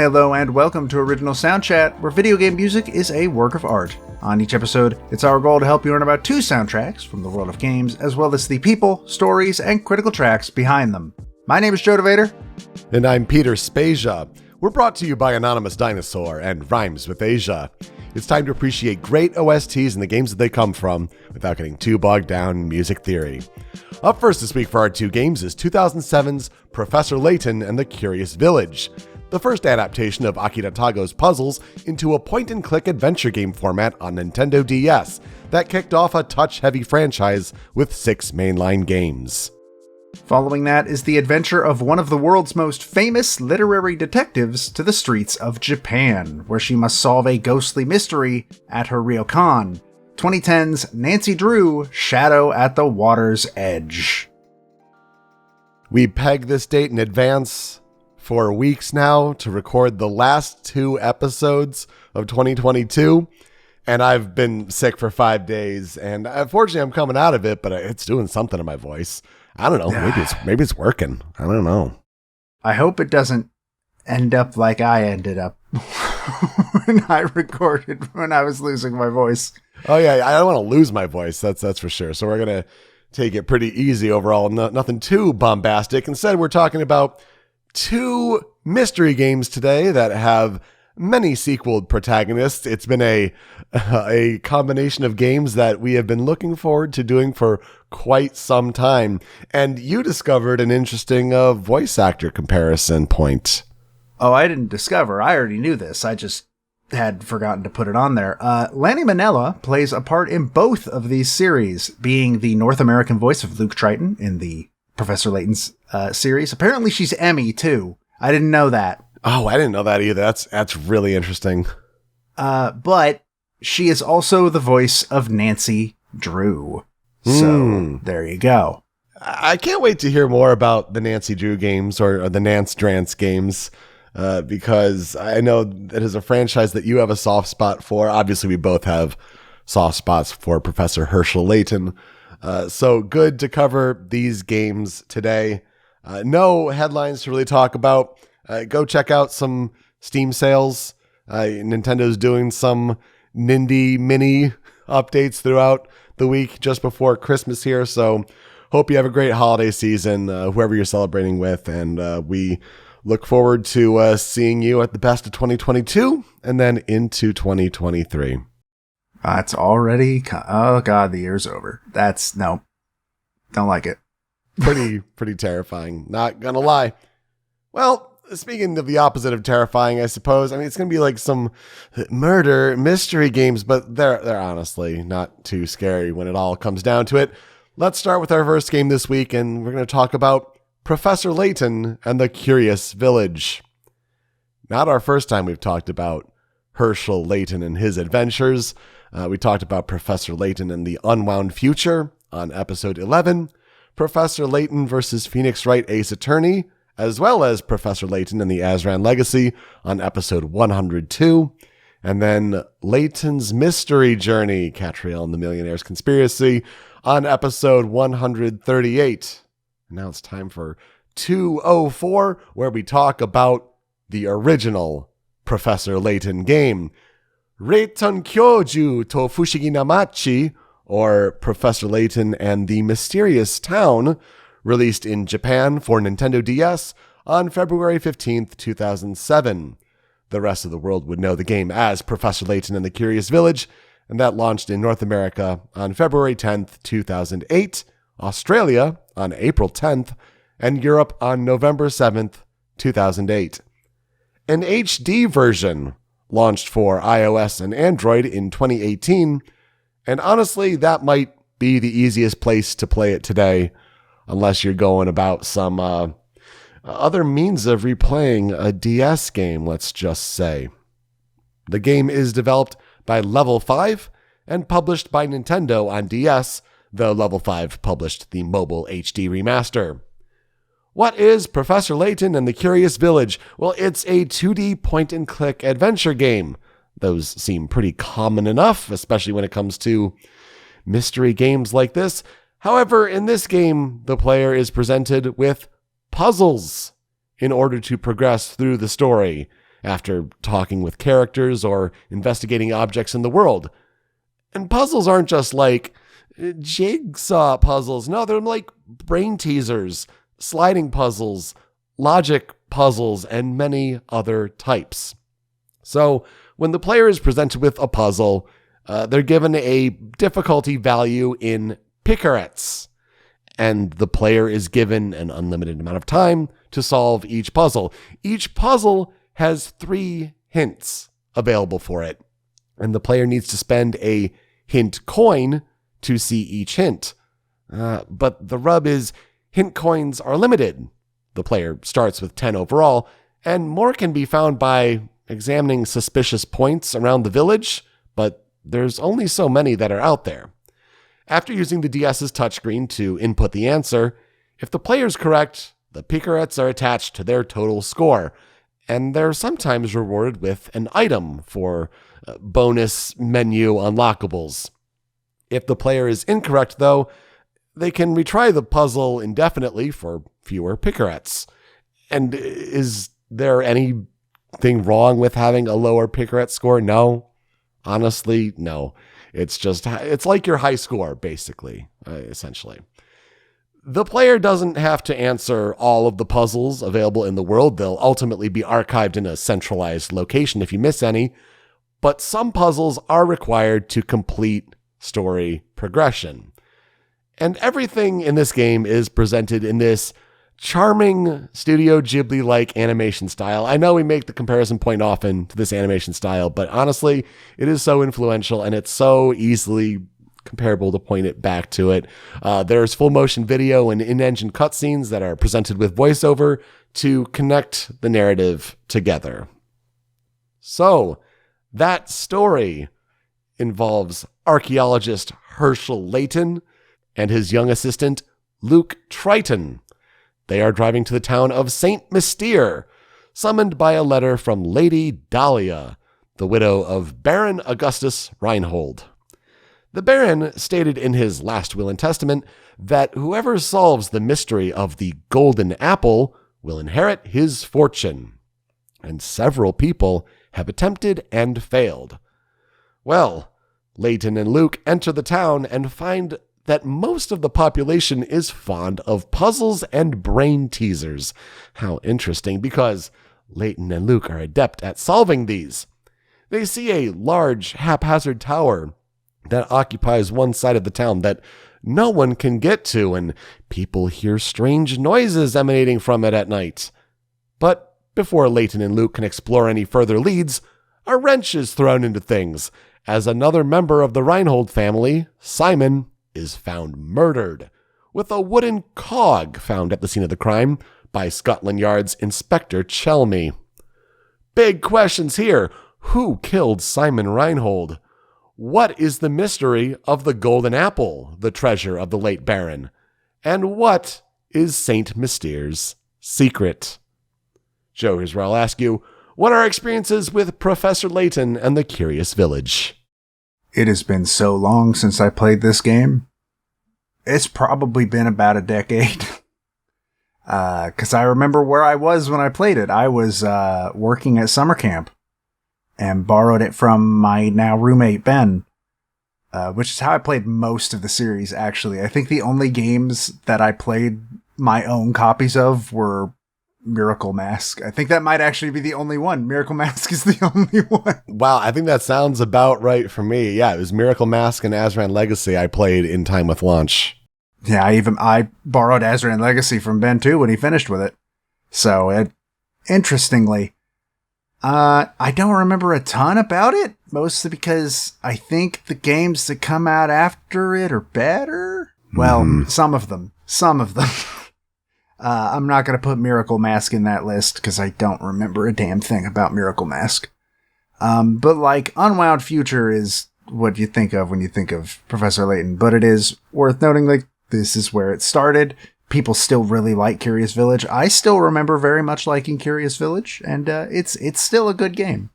Hello and welcome to Original Soundchat, where video game music is a work of art. On each episode, it's our goal to help you learn about two soundtracks from the world of games, as well as the people, stories, and critical tracks behind them. My name is DeVader. And I'm Peter Spezia. We're brought to you by Anonymous Dinosaur and Rhymes with Asia. It's time to appreciate great OSTs and the games that they come from, without getting too bogged down in music theory. Up first this week for our two games is 2007's Professor Layton and the Curious Village, the first adaptation of Akira Tago's puzzles into a point-and-click adventure game format on Nintendo DS that kicked off a touch-heavy franchise with 6 mainline games. Following that is the adventure of one of the world's most famous literary detectives to the streets of Japan, where she must solve a ghostly mystery at her ryokan. 2010's Nancy Drew, Shadow at the Water's Edge. We pegged this date in advance for weeks now to record the last 2 episodes of 2022, and I've been sick for 5 days, and unfortunately I'm coming out of it, but it's doing something to my voice. I don't know, maybe it's working. I don't know. I hope it doesn't end up like I ended up when I recorded when I was losing my voice. Oh yeah, I don't want to lose my voice, that's for sure. So we're going to take it pretty easy overall, nothing too bombastic. Instead, we're talking about 2 mystery games today that have many sequeled protagonists. It's been a combination of games that we have been looking forward to doing for quite some time. And you discovered an interesting voice actor comparison point. Oh, I didn't discover. I already knew this. I just had forgotten to put it on there. Lanny Minella plays a part in both of these series, being the North American voice of Luke Triton in the Professor Layton's series. Apparently she's Emmy too. I didn't know that. Oh, I didn't know that either. That's really interesting. But she is also the voice of Nancy Drew. So there you go. I can't wait to hear more about the Nancy Drew games or the Nance Drance games, because I know that is a franchise that you have a soft spot for. Obviously, we both have soft spots for Professor Herschel Layton. So good to cover these games today. No headlines to really talk about. Go check out some Steam sales. Nintendo's doing some Nindy Mini updates throughout the week just before Christmas here. So hope you have a great holiday season, whoever you're celebrating with. And we look forward to seeing you at the best of 2022 and then into 2023. It's already... Oh, God, the year's over. No. Don't like it. Pretty terrifying. Not gonna lie. Well, speaking of the opposite of terrifying, I suppose, I mean, it's going to be like some murder mystery games, but they're honestly not too scary when it all comes down to it. Let's start with our first game this week, and we're going to talk about Professor Layton and the Curious Village. Not our first time we've talked about Herschel Layton and his adventures. We talked about Professor Layton and the Unwound Future on episode 11, Professor Layton versus Phoenix Wright Ace Attorney, as well as Professor Layton and the Azran Legacy on episode 102, and then Layton's Mystery Journey, Catriel and the Millionaire's Conspiracy on episode 138. And now it's time for 204, where we talk about the original Professor Layton game, Reiton Kyoju to Fushigi Namachi, or Professor Layton and the Mysterious Town, released in Japan for Nintendo DS on February 15th, 2007. The rest of the world would know the game as Professor Layton and the Curious Village, and that launched in North America on February 10th, 2008, Australia on April 10th, and Europe on November 7th, 2008. An HD version launched for iOS and Android in 2018, and honestly, that might be the easiest place to play it today, unless you're going about some other means of replaying a DS game, let's just say. The game is developed by Level 5 and published by Nintendo on DS, though Level 5 published the mobile HD remaster. What is Professor Layton and the Curious Village? Well, it's a 2D point-and-click adventure game. Those seem pretty common enough, especially when it comes to mystery games like this. However, in this game, the player is presented with puzzles in order to progress through the story. after talking with characters or investigating objects in the world. And puzzles aren't just like jigsaw puzzles. No, they're like brain teasers, sliding puzzles, logic puzzles, and many other types. So when the player is presented with a puzzle, they're given a difficulty value in picarets, and the player is given an unlimited amount of time to solve each puzzle. Each puzzle has 3 hints available for it, and the player needs to spend a hint coin to see each hint. But the rub is hint coins are limited. The player starts with 10 overall, and more can be found by examining suspicious points around the village, but there's only so many that are out there. After using the DS's touchscreen to input the answer, if the player's correct, the picarets are attached to their total score, and they're sometimes rewarded with an item for bonus menu unlockables. If the player is incorrect, though, they can retry the puzzle indefinitely for fewer picarets. And is there anything wrong with having a lower picaret score? No. Honestly, no. It's like your high score, basically, essentially. The player doesn't have to answer all of the puzzles available in the world. They'll ultimately be archived in a centralized location if you miss any. But some puzzles are required to complete story progression. And everything in this game is presented in this charming Studio Ghibli-like animation style. I know we make the comparison point often to this animation style, but honestly, it is so influential and it's so easily comparable to point it back to it. There's full motion video and in-engine cutscenes that are presented with voiceover to connect the narrative together. So, that story involves archaeologist Herschel Layton and his young assistant, Luke Triton. They are driving to the town of St. Mystere, summoned by a letter from Lady Dahlia, the widow of Baron Augustus Reinhold. The Baron stated in his last will and testament that whoever solves the mystery of the golden apple will inherit his fortune. And several people have attempted and failed. Well, Layton and Luke enter the town and find that most of the population is fond of puzzles and brain teasers. How interesting, because Layton and Luke are adept at solving these. They see a large, haphazard tower that occupies one side of the town that no one can get to, and people hear strange noises emanating from it at night. But before Layton and Luke can explore any further leads, a wrench is thrown into things, as another member of the Reinhold family, Simon, is found murdered, with a wooden cog found at the scene of the crime by Scotland Yard's Inspector Chelmy. Big questions here. Who killed Simon Reinhold? What is the mystery of the golden apple, the treasure of the late Baron? And what is St. Mystere's secret? Joe, here's where I'll ask you, what are our experiences with Professor Layton and the Curious Village? It has been so long since I played this game. It's probably been about a decade. Because I remember where I was when I played it. I was working at summer camp and borrowed it from my now roommate, Ben, which is how I played most of the series, actually. I think the only games that I played my own copies of were Miracle Mask. I think that might actually be the only one. Miracle Mask is the only one. Wow, I think that sounds about right for me. Yeah, it was Miracle Mask and Azran Legacy I played in time with launch. Yeah, I borrowed Azran Legacy from Ben too when he finished with it. So, interestingly, I don't remember a ton about it, mostly because I think the games that come out after it are better. Well, some of them. I'm not going to put Miracle Mask in that list because I don't remember a damn thing about Miracle Mask. But like Unwound Future is what you think of when you think of Professor Layton. But it is worth noting, like, this is where it started. People still really like Curious Village. I still remember very much liking Curious Village, and it's still a good game.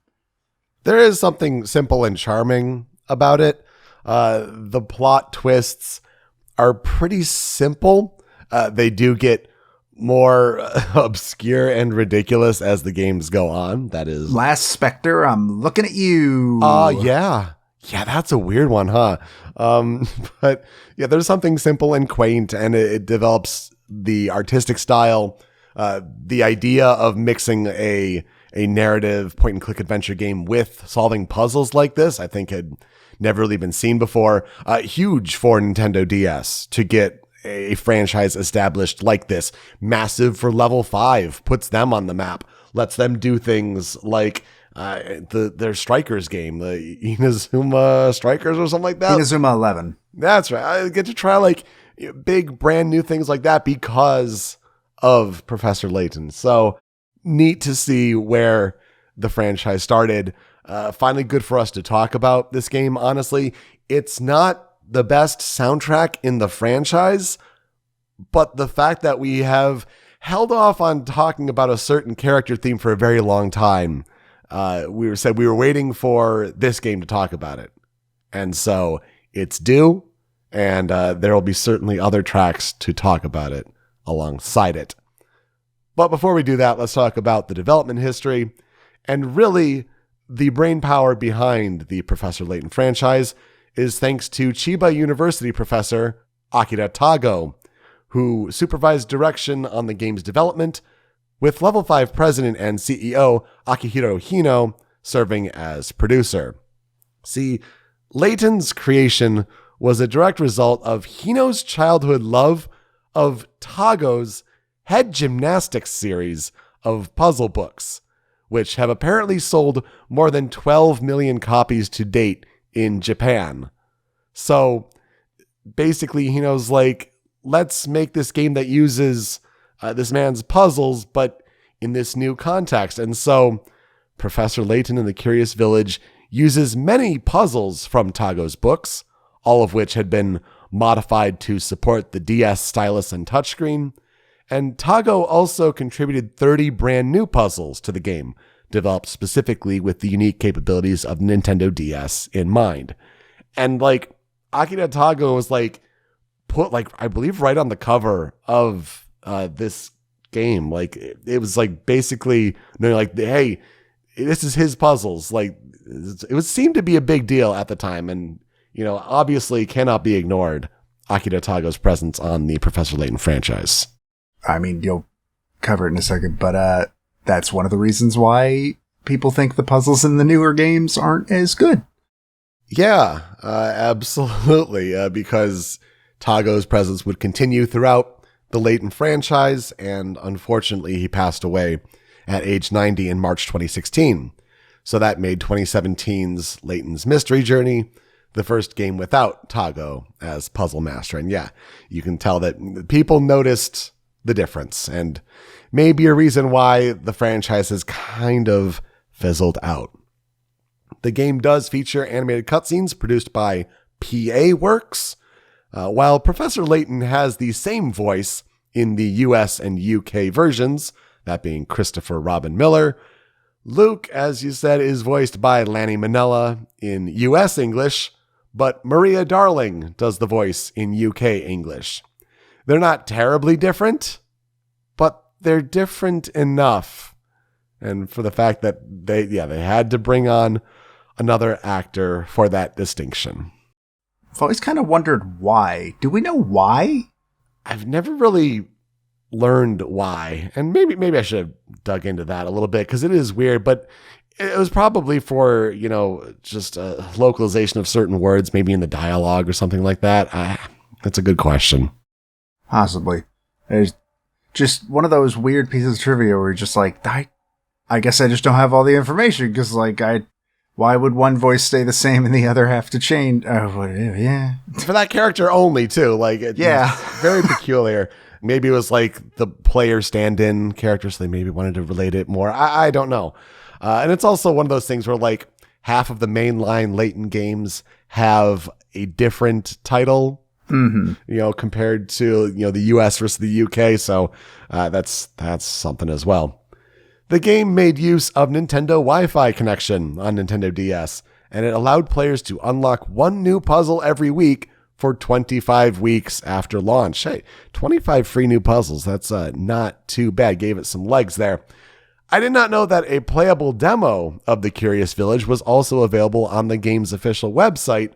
There is something simple and charming about it. The plot twists are pretty simple. They do get more obscure and ridiculous as the games go on. That is Last Spectre, I'm looking at you. Yeah. Yeah, that's a weird one, huh? But yeah, there's something simple and quaint, and it develops the artistic style, the idea of mixing a narrative point-and-click adventure game with solving puzzles like this, I think had never really been seen before. Huge for Nintendo DS to get a franchise established like this. Massive for Level 5, puts them on the map, lets them do things like their Strikers game, the Inazuma Strikers or something like that. Inazuma 11. That's right. I get to try like big brand new things like that because of Professor Layton. So neat to see where the franchise started. Finally good for us to talk about this game. Honestly, it's not the best soundtrack in the franchise, but the fact that we have held off on talking about a certain character theme for a very long time, we were waiting for this game to talk about it. And so it's due, and there will be certainly other tracks to talk about it alongside it. But before we do that, let's talk about the development history and really the brainpower behind the Professor Layton franchise is thanks to Chiba University professor Akira Tago, who supervised direction on the game's development, with Level 5 president and CEO Akihiro Hino serving as producer. See, Layton's creation was a direct result of Hino's childhood love of Tago's head gymnastics series of puzzle books, which have apparently sold more than 12 million copies to date in Japan. So basically, Hino's like, let's make this game that uses this man's puzzles, but in this new context. And so Professor Layton and the Curious Village uses many puzzles from Tago's books, all of which had been modified to support the DS stylus and touchscreen. And Tago also contributed 30 brand new puzzles to the game, developed specifically with the unique capabilities of Nintendo DS in mind. And like Akira Tago was like put like I believe right on the cover of this game. Like it was like basically like, hey, this is his puzzles. Like it seemed to be a big deal at the time, and obviously cannot be ignored. Akira Tago's presence on the Professor Layton franchise. I mean, you'll cover it in a second, but that's one of the reasons why people think the puzzles in the newer games aren't as good. Yeah, absolutely, because Tago's presence would continue throughout the Layton franchise, and unfortunately he passed away at age 90 in March 2016. So that made 2017's Layton's Mystery Journey the first game without Tago as puzzle master. And yeah, you can tell that people noticed the difference, and maybe a reason why the franchise has kind of fizzled out. The game does feature animated cutscenes produced by PA Works, while Professor Layton has the same voice in the US and UK versions, that being Christopher Robin Miller. Luke, as you said, is voiced by Lanny Minella in US English, but Maria Darling does the voice in UK English. They're not terribly different, but they're different enough. And for the fact that they had to bring on another actor for that distinction. I've always kind of wondered why. Do we know why? I've never really learned why. And maybe I should have dug into that a little bit, because it is weird, but it was probably for, just a localization of certain words, maybe in the dialogue or something like that. That's a good question. Possibly. There's just one of those weird pieces of trivia where you're just like, I guess I just don't have all the information, because why would one voice stay the same and the other have to change? Oh, yeah. For that character only, too. It's very peculiar. Maybe it was like the player stand-in character, so they maybe wanted to relate it more. I don't know. And it's also one of those things where like half of the mainline Layton games have a different title, compared to, the US versus the UK. So that's something as well. The game made use of Nintendo Wi-Fi connection on Nintendo DS, and it allowed players to unlock one new puzzle every week for 25 weeks after launch. Hey, 25 free new puzzles. That's not too bad. Gave it some legs there. I did not know that a playable demo of the Curious Village was also available on the game's official website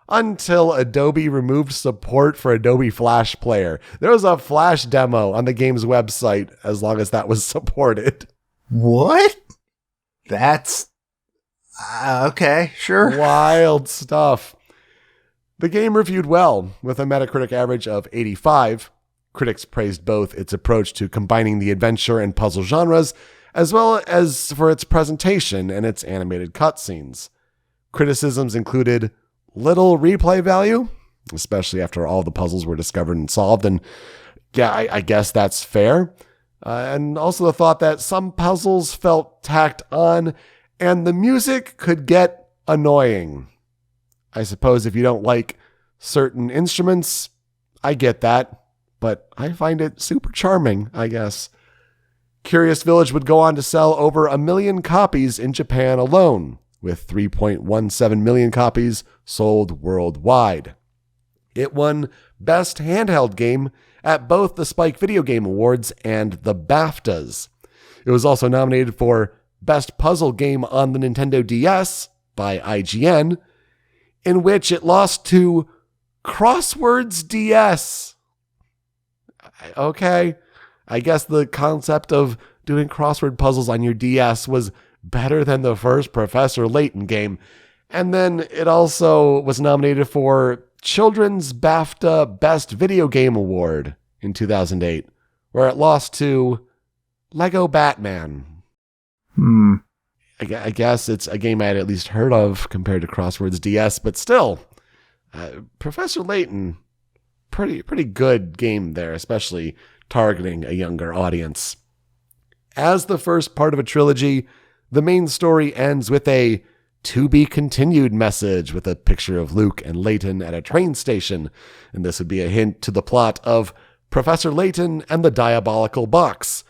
until Adobe removed support for Adobe Flash Player. There was a Flash demo on the game's website as long as that was supported. What? That's... okay, sure. Wild stuff. The game reviewed well, with a Metacritic average of 85. Critics praised both its approach to combining the adventure and puzzle genres, as well as for its presentation and its animated cutscenes. Criticisms included little replay value, especially after all the puzzles were discovered and solved, and yeah, I guess that's fair. And also the thought that some puzzles felt tacked on, and the music could get annoying. I suppose if you don't like certain instruments, I get that, but I find it super charming, I guess. Curious Village would go on to sell over 1 million copies in Japan alone, with 3.17 million copies sold worldwide. It won Best Handheld Game at both the Spike Video Game Awards and the BAFTAs. It was also nominated for Best Puzzle Game on the Nintendo DS by IGN, in which it lost to Crosswords DS. Okay, I guess the concept of doing crossword puzzles on your DS was better than the first Professor Layton game. And then it also was nominated for Children's BAFTA Best Video Game Award in 2008, where it lost to Lego Batman. I guess it's a game I had at least heard of compared to Crosswords DS, but still, Professor Layton, pretty good game there, especially targeting a younger audience. As the first part of a trilogy, the main story ends with a to-be-continued message with a picture of Luke and Layton at a train station, and this would be a hint to the plot of Professor Layton and the Diabolical Box,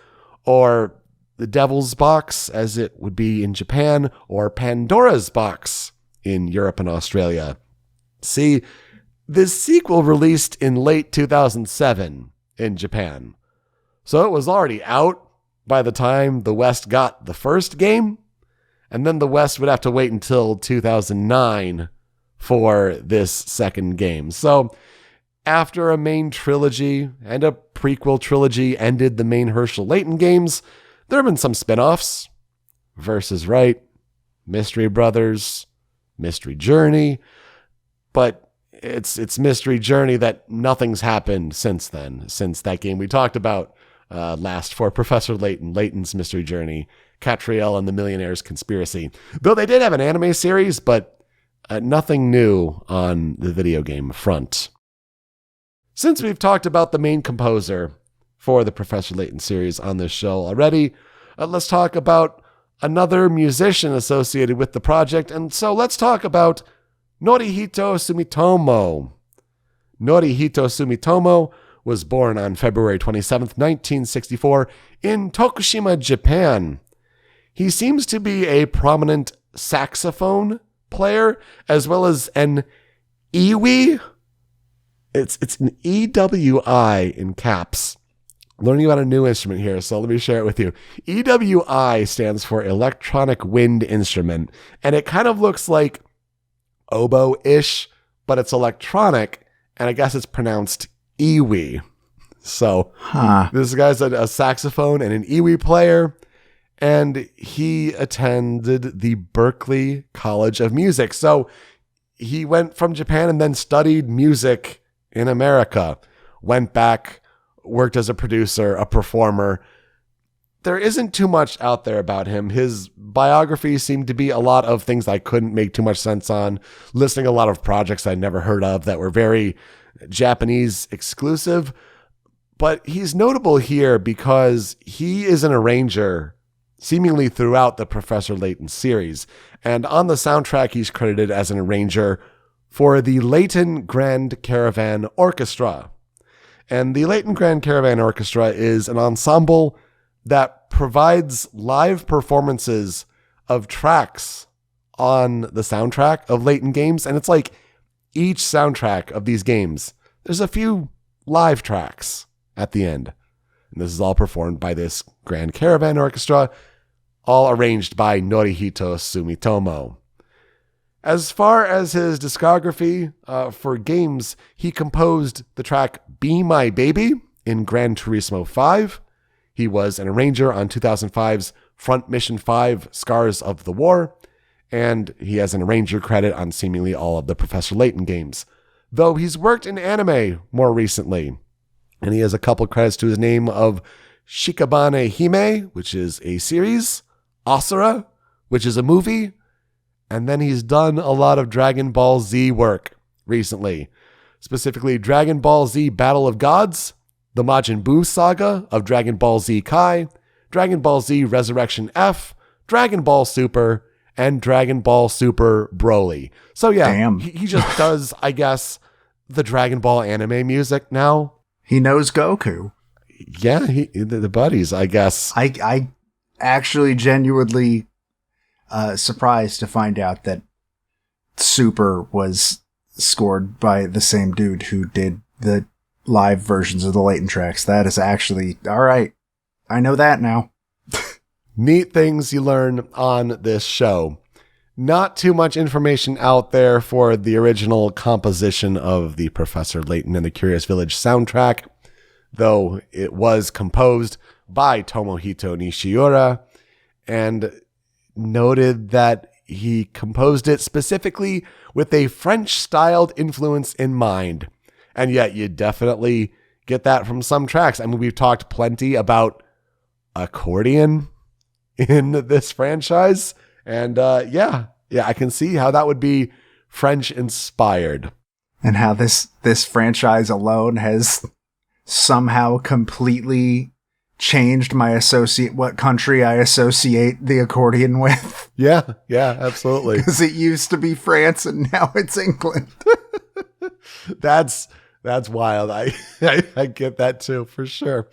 or the Devil's Box, as it would be in Japan, or Pandora's Box in Europe and Australia. See, this sequel released in late 2007 in Japan, so it was already out by the time the West got the first game, and then the West would have to wait until 2009 for this second game. So after a main trilogy and a prequel trilogy ended the main Herschel Layton games, there have been some spin-offs. Versus Right, Mystery Brothers, Mystery Journey, but it's Mystery Journey that nothing's happened since then, since that game we talked about last for Professor Layton, Layton's Mystery Journey, Catriel and the Millionaire's Conspiracy. Though they did have an anime series, but nothing new on the video game front. Since we've talked about the main composer for the Professor Layton series on this show already, let's talk about another musician associated with the project, and so let's talk about Norihito Sumitomo. Norihito Sumitomo was born on February 27th, 1964 in Tokushima, Japan. He seems to be a prominent saxophone player as well as an iwi. It's an EWI in caps. Learning about a new instrument here, so let me share it with you. EWI stands for Electronic Wind Instrument, and it kind of looks like oboe-ish, but it's electronic, and I guess it's pronounced iwi. So this guy's a saxophone and an iwi player, and he attended the Berklee College of Music. So he went from Japan and then studied music in America, went back, worked as a producer, a performer. There isn't too much out there about him. His biography seemed to be a lot of things I couldn't make too much sense on, listing a lot of projects I'd never heard of that were very Japanese exclusive. But he's notable here because he is an arranger seemingly throughout the Professor Layton series. And on the soundtrack, he's credited as an arranger for the Layton Grand Caravan Orchestra. And the Layton Grand Caravan Orchestra is an ensemble that provides live performances of tracks on the soundtrack of Layton games. And it's like each soundtrack of these games, there's a few live tracks at the end. And this is all performed by this Grand Caravan Orchestra, all arranged by Norihito Sumitomo. As far as his discography for games, he composed the track Be My Baby in Gran Turismo 5. He was an arranger on 2005's Front Mission 5 Scars of the War, and he has an arranger credit on seemingly all of the Professor Layton games, though he's worked in anime more recently. And he has a couple credits to his name of Shikabane Hime, which is a series, Asura, which is a movie, and then he's done a lot of Dragon Ball Z work recently, specifically Dragon Ball Z Battle of Gods, the Majin Buu saga of Dragon Ball Z Kai, Dragon Ball Z Resurrection F, Dragon Ball Super, and Dragon Ball Super Broly. So yeah, he just does, I guess, the Dragon Ball anime music now. He knows Goku. Yeah, the buddies, I guess. I actually genuinely surprised to find out that Super was scored by the same dude who did the live versions of the Layton tracks. That is actually, all right, I know that now. Neat things you learn on this show. Not too much information out there for the original composition of the Professor Layton and the Curious Village soundtrack, though it was composed by Tomohito Nishiura and noted that he composed it specifically with a French-styled influence in mind. And yet you definitely get that from some tracks. I mean, we've talked plenty about accordion in this franchise. And yeah, I can see how that would be French-inspired. And how this franchise alone has somehow completely changed what country I associate the accordion with. Yeah, absolutely. Because it used to be France and now it's England. That's wild. I get that too, for sure.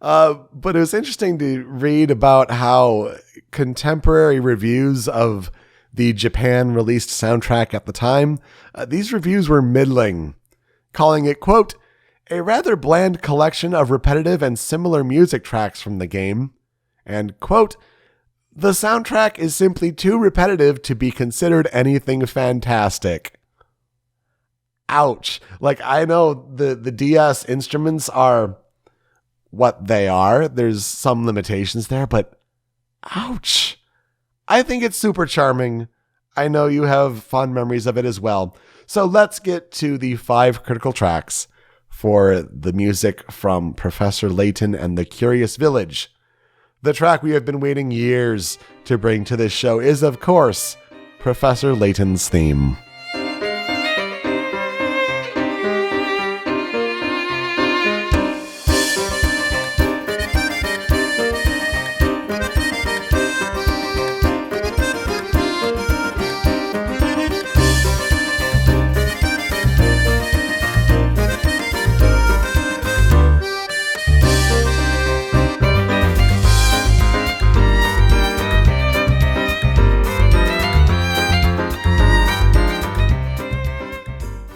But it was interesting to read about how contemporary reviews of the Japan released soundtrack at the time, these reviews were middling, calling it, quote, a rather bland collection of repetitive and similar music tracks from the game, and, quote, the soundtrack is simply too repetitive to be considered anything fantastic. Ouch. Like, I know the DS instruments are what they are. There's some limitations there, but ouch. I think it's super charming. I know you have fond memories of it as well. So let's get to the 5 critical tracks for the music from Professor Layton and the Curious Village. The track we have been waiting years to bring to this show is, of course, Professor Layton's theme.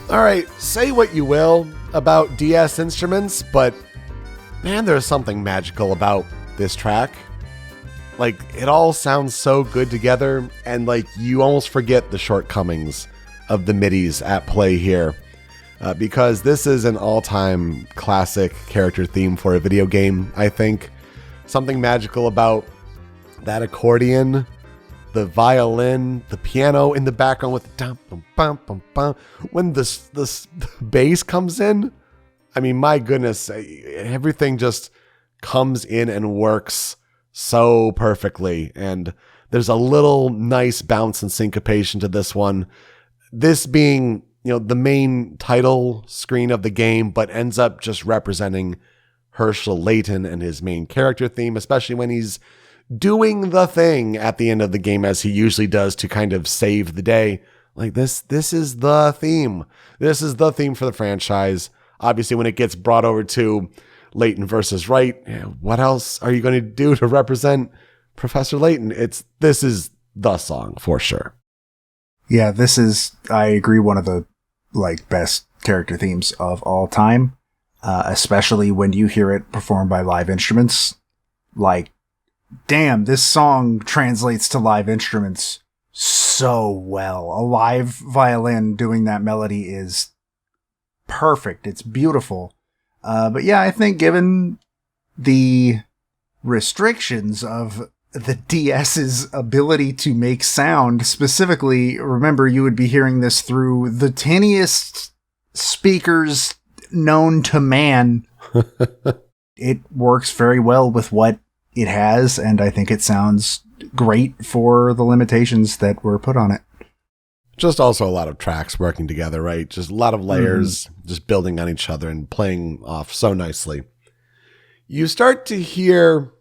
All right, say what you will about DS instruments, but man, there's something magical about this track. Like, it all sounds so good together, and like you almost forget the shortcomings of the MIDIs at play here, because this is an all-time classic character theme for a video game, I think. Something magical about that accordion, the violin, the piano in the background with the dum bum bum bum bum. When the bass comes in, I mean, my goodness, everything just comes in and works so perfectly. And there's a little nice bounce and syncopation to this one. This being, the main title screen of the game, but ends up just representing Herschel Layton and his main character theme, especially when he's doing the thing at the end of the game, as he usually does, to kind of save the day. Like, this is the theme. This is the theme for the franchise. Obviously, when it gets brought over to Layton versus Wright, what else are you going to do to represent Professor Layton? This is the song for sure. Yeah, this is, I agree, one of the like best character themes of all time, especially when you hear it performed by live instruments. Like, damn, this song translates to live instruments so well. A live violin doing that melody is perfect. It's beautiful. But yeah, I think given the restrictions of the DS's ability to make sound, specifically, remember, you would be hearing this through the tiniest speakers known to man. It works very well with what it has, and I think it sounds great for the limitations that were put on it. Just also a lot of tracks working together, right? Just a lot of layers, just building on each other and playing off so nicely. You start to hear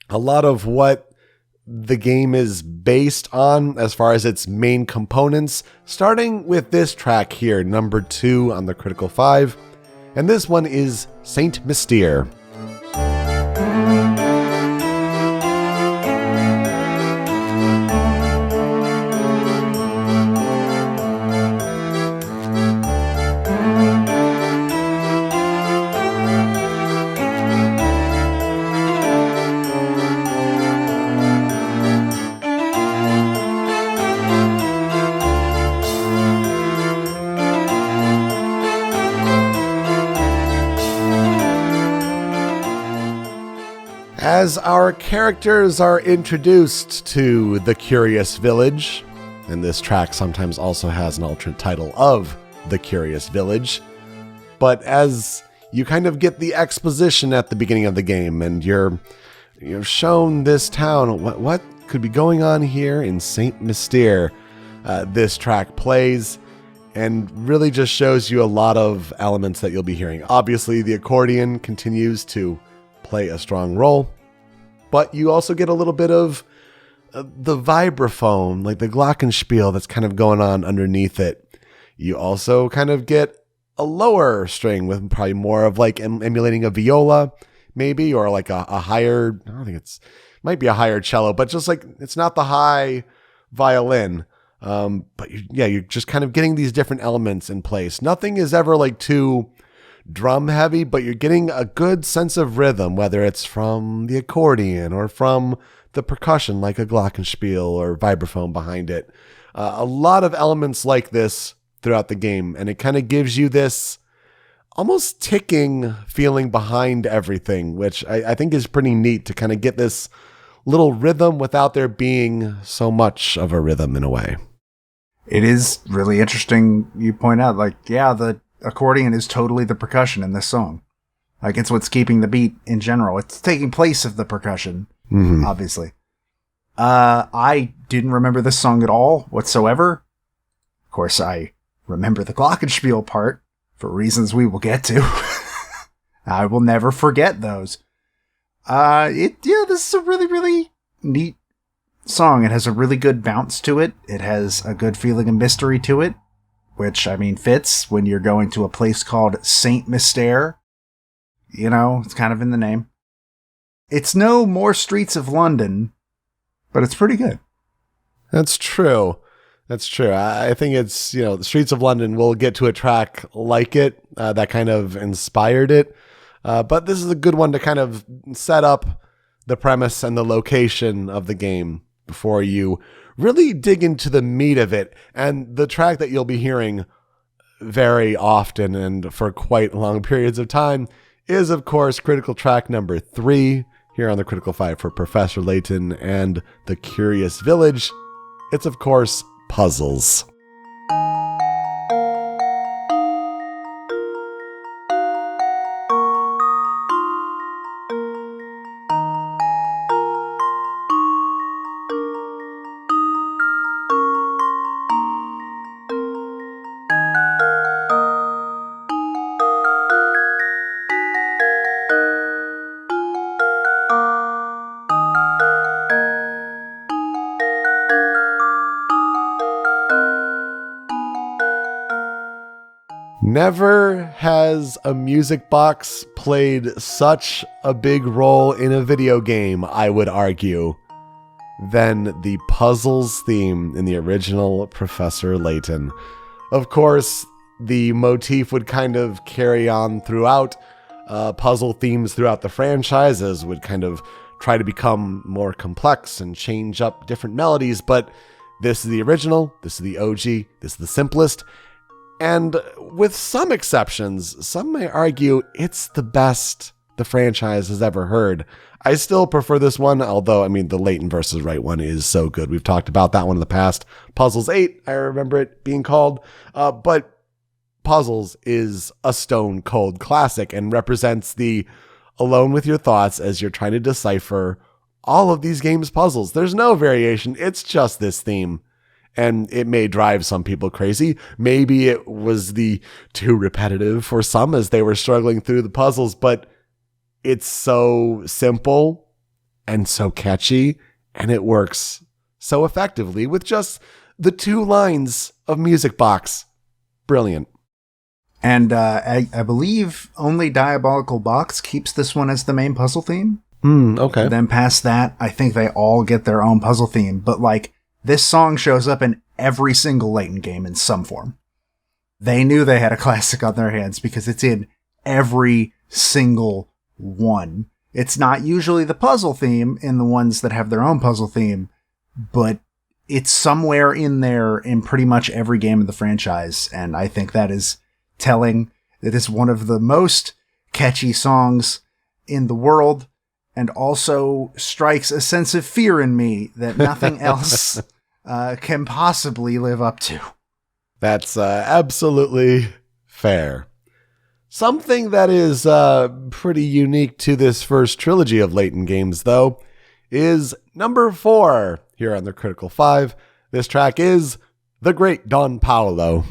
a lot of what the game is based on as far as its main components, starting with this track here, number 2 on the Critical 5. And this one is Saint Mystere. As our characters are introduced to the Curious Village, and this track sometimes also has an alternate title of The Curious Village, but as you kind of get the exposition at the beginning of the game, and you're shown this town, what could be going on here in Saint Mystere, this track plays and really just shows you a lot of elements that you'll be hearing. Obviously, the accordion continues to play a strong role, but you also get a little bit of the vibraphone, like the glockenspiel that's kind of going on underneath it. You also kind of get a lower string with probably more of like emulating a viola, maybe, or like a higher, I don't think might be a higher cello, but just like, it's not the high violin. But you're just kind of getting these different elements in place. Nothing is ever like too drum heavy, but you're getting a good sense of rhythm, whether it's from the accordion or from the percussion, like a glockenspiel or vibraphone behind it. A lot of elements like this throughout the game, and it kind of gives you this almost ticking feeling behind everything, which I think is pretty neat to kind of get this little rhythm without there being so much of a rhythm in a way. It is really interesting you point out, like, yeah, the accordion is totally the percussion in this song. Like, it's what's keeping the beat in general. It's taking place of the percussion, obviously. I didn't remember this song at all whatsoever. Of course, I remember the glockenspiel part for reasons we will get to. I will never forget those. This is a really, really neat song. It has a really good bounce to it. It has a good feeling of mystery to it, which, I mean, fits when you're going to a place called Saint Mystere. You know, it's kind of in the name. It's no More Streets of London, but it's pretty good. That's true. That's true. I think it's, the Streets of London, we'll get to a track like it that kind of inspired it. But this is a good one to kind of set up the premise and the location of the game before you really dig into the meat of it. And the track that you'll be hearing very often and for quite long periods of time is, of course, critical track number 3 here on the Critical 5 for Professor Layton and the Curious Village. It's, of course, Puzzles. Never has a music box played such a big role in a video game, I would argue, than the Puzzles theme in the original Professor Layton. Of course, the motif would kind of carry on throughout. Puzzle themes throughout the franchises would kind of try to become more complex and change up different melodies, but this is the original, this is the OG, this is the simplest, and with some exceptions, some may argue it's the best the franchise has ever heard. I still prefer this one, although, I mean, the Layton versus Wright one is so good. We've talked about that one in the past. Puzzles 8, I remember it being called, but Puzzles is a stone cold classic and represents the alone with your thoughts as you're trying to decipher all of these games' puzzles. There's no variation. It's just this theme. And it may drive some people crazy. Maybe it was too repetitive for some as they were struggling through the puzzles, but it's so simple and so catchy, and it works so effectively with just the 2 lines of music box. Brilliant. And I believe only Diabolical Box keeps this one as the main puzzle theme. Okay. Then past that, I think they all get their own puzzle theme. But like, this song shows up in every single Layton game in some form. They knew they had a classic on their hands because it's in every single one. It's not usually the puzzle theme in the ones that have their own puzzle theme, but it's somewhere in there in pretty much every game of the franchise. And I think that is telling. It is one of the most catchy songs in the world, and also strikes a sense of fear in me that nothing else can possibly live up to. That's absolutely fair. Something that is pretty unique to this first trilogy of Layton games, though, is number 4 here on the Critical 5. This track is The Great Don Paolo.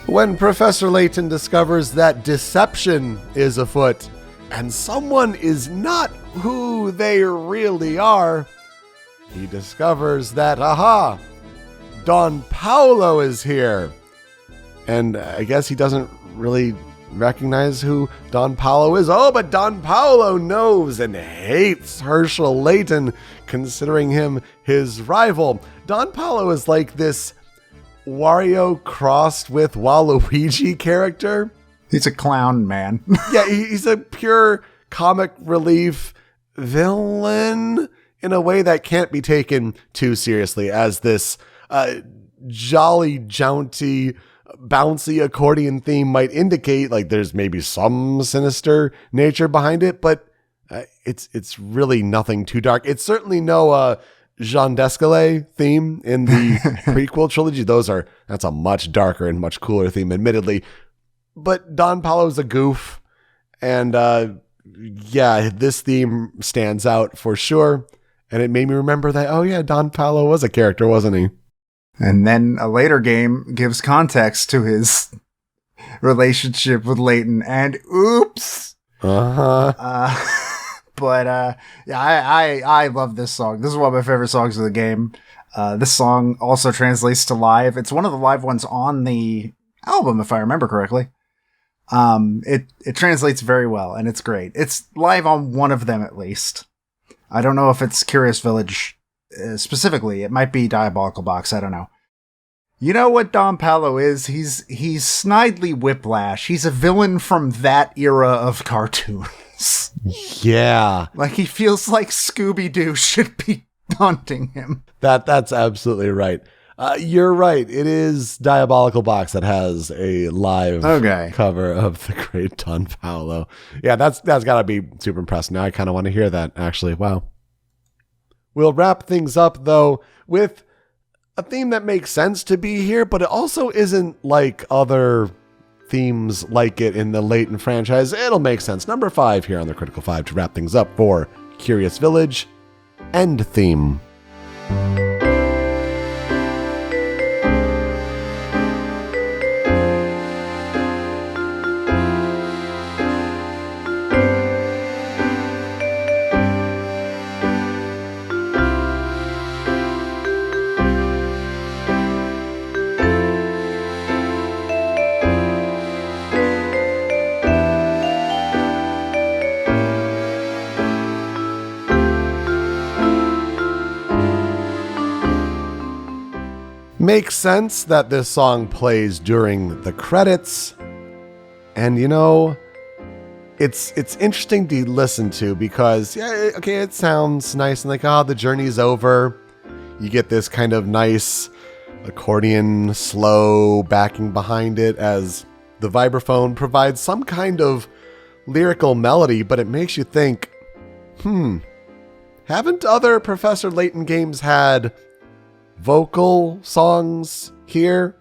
When Professor Layton discovers that deception is afoot and someone is not who they really are, he discovers that, aha, Don Paolo is here. And I guess he doesn't really recognize who Don Paolo is. Oh, but Don Paolo knows and hates Herschel Layton, considering him his rival. Don Paolo is like this Wario crossed with Waluigi character. He's a clown, man. Yeah, he's a pure comic relief villain in a way that can't be taken too seriously as this jolly, jaunty, bouncy accordion theme might indicate. Like, there's maybe some sinister nature behind it, but it's really nothing too dark. It's certainly no Jean d'Escalais theme in the prequel trilogy. That's a much darker and much cooler theme, admittedly. But Don Paolo's a goof, and yeah, this theme stands out for sure. And it made me remember that, oh yeah, Don Paolo was a character, wasn't he? And then a later game gives context to his relationship with Layton, and oops. But yeah, I love this song. This is one of my favorite songs of the game. This song also translates to live. It's one of the live ones on the album, if I remember correctly. It translates very well, and it's great. It's live on one of them at least. I don't know if it's Curious Village specifically. It might be Diabolical Box. I don't know. You know what Don Paolo is? He's Snidely Whiplash. He's a villain from that era of cartoons. Yeah. Like, he feels like Scooby-Doo should be haunting him. That's absolutely right. You're right. It is Diabolical Box that has a live cover of the great Don Paolo. Yeah, that's got to be super impressive. Now I kind of want to hear that, actually. Wow. We'll wrap things up, though, with a theme that makes sense to be here, but it also isn't like other themes like it in the Layton franchise. It'll make sense. Number 5 here on the Critical 5 to wrap things up for Curious Village, End Theme. makes sense that this song plays during the credits. And it's interesting to listen to because, it sounds nice and like, the journey's over. You get this kind of nice accordion slow backing behind it as the vibraphone provides some kind of lyrical melody, but it makes you think, haven't other Professor Layton games had vocal songs here?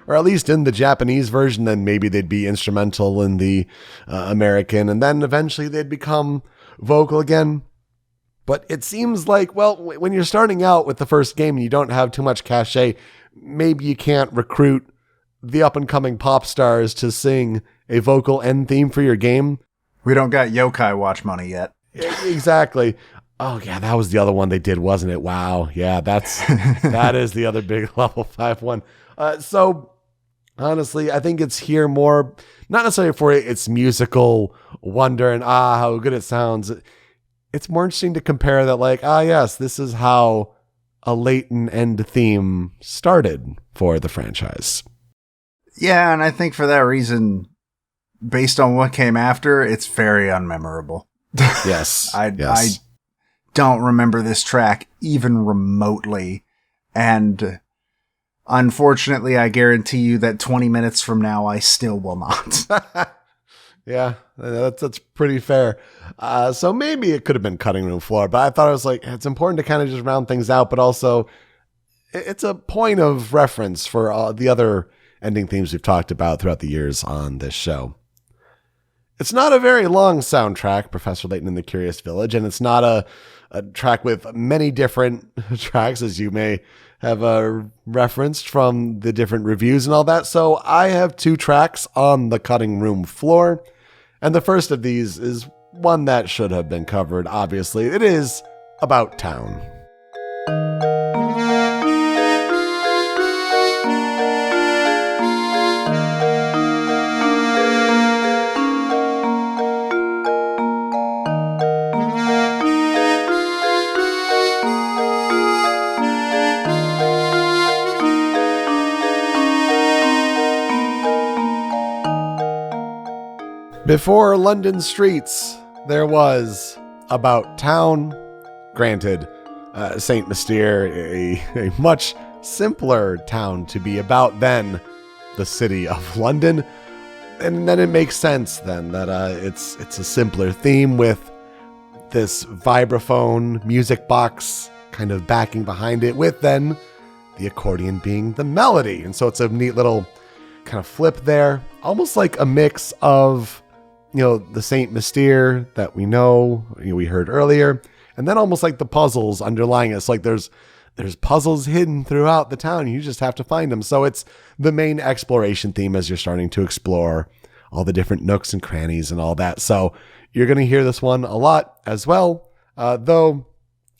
Or at least in the Japanese version, then maybe they'd be instrumental in the American, and then eventually they'd become vocal again. But it seems like, when you're starting out with the first game and you don't have too much cachet, maybe you can't recruit the up-and-coming pop stars to sing a vocal end theme for your game. We don't got Yokai Watch money yet. Exactly. Oh, yeah, that was the other one they did, wasn't it? Wow. Yeah, that is the other big level 5 one. So, honestly, I think it's here more, not necessarily for its musical wonder and how good it sounds. It's more interesting to compare that, like, yes, this is how a Layton end theme started for the franchise. Yeah, and I think for that reason, based on what came after, it's very unmemorable. Yes. I don't remember this track even remotely. And unfortunately, I guarantee you that 20 minutes from now, I still will not. Yeah, that's pretty fair. So maybe it could have been Cutting Room Floor, but I thought it was like, it's important to kind of just round things out, but also it's a point of reference for the other ending themes we've talked about throughout the years on this show. It's not a very long soundtrack, Professor Layton and the Curious Village, and it's not a track with many different tracks, as you may have referenced from the different reviews and all that. So I have 2 tracks on the Cutting Room Floor, and the first of these is one that should have been covered, obviously. It is About Town. Before London streets, there was About Town. Granted, St. Mystere, a much simpler town to be about than the city of London. And then it makes sense then that it's a simpler theme with this vibraphone music box kind of backing behind it, with then the accordion being the melody. And so it's a neat little kind of flip there, almost like a mix of the Saint Mystere that we know, we heard earlier, and then almost like the puzzles underlying it. It's like there's puzzles hidden throughout the town. You just have to find them. So it's the main exploration theme as you're starting to explore all the different nooks and crannies and all that. So you're going to hear this one a lot as well, though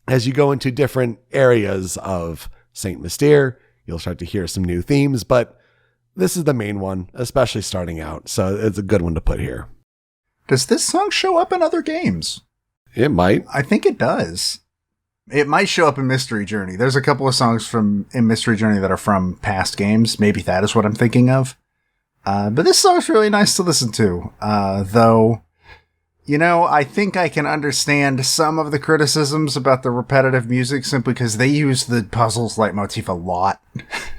as you go into different areas of Saint Mystere, you'll start to hear some new themes, but this is the main one, especially starting out. So it's a good one to put here. Does this song show up in other games? It might. I think it does. It might show up in Mystery Journey. There's a couple of songs in Mystery Journey that are from past games. Maybe that is what I'm thinking of. But this song's really nice to listen to. Though, I think I can understand some of the criticisms about the repetitive music simply because they use the puzzles leitmotif a lot.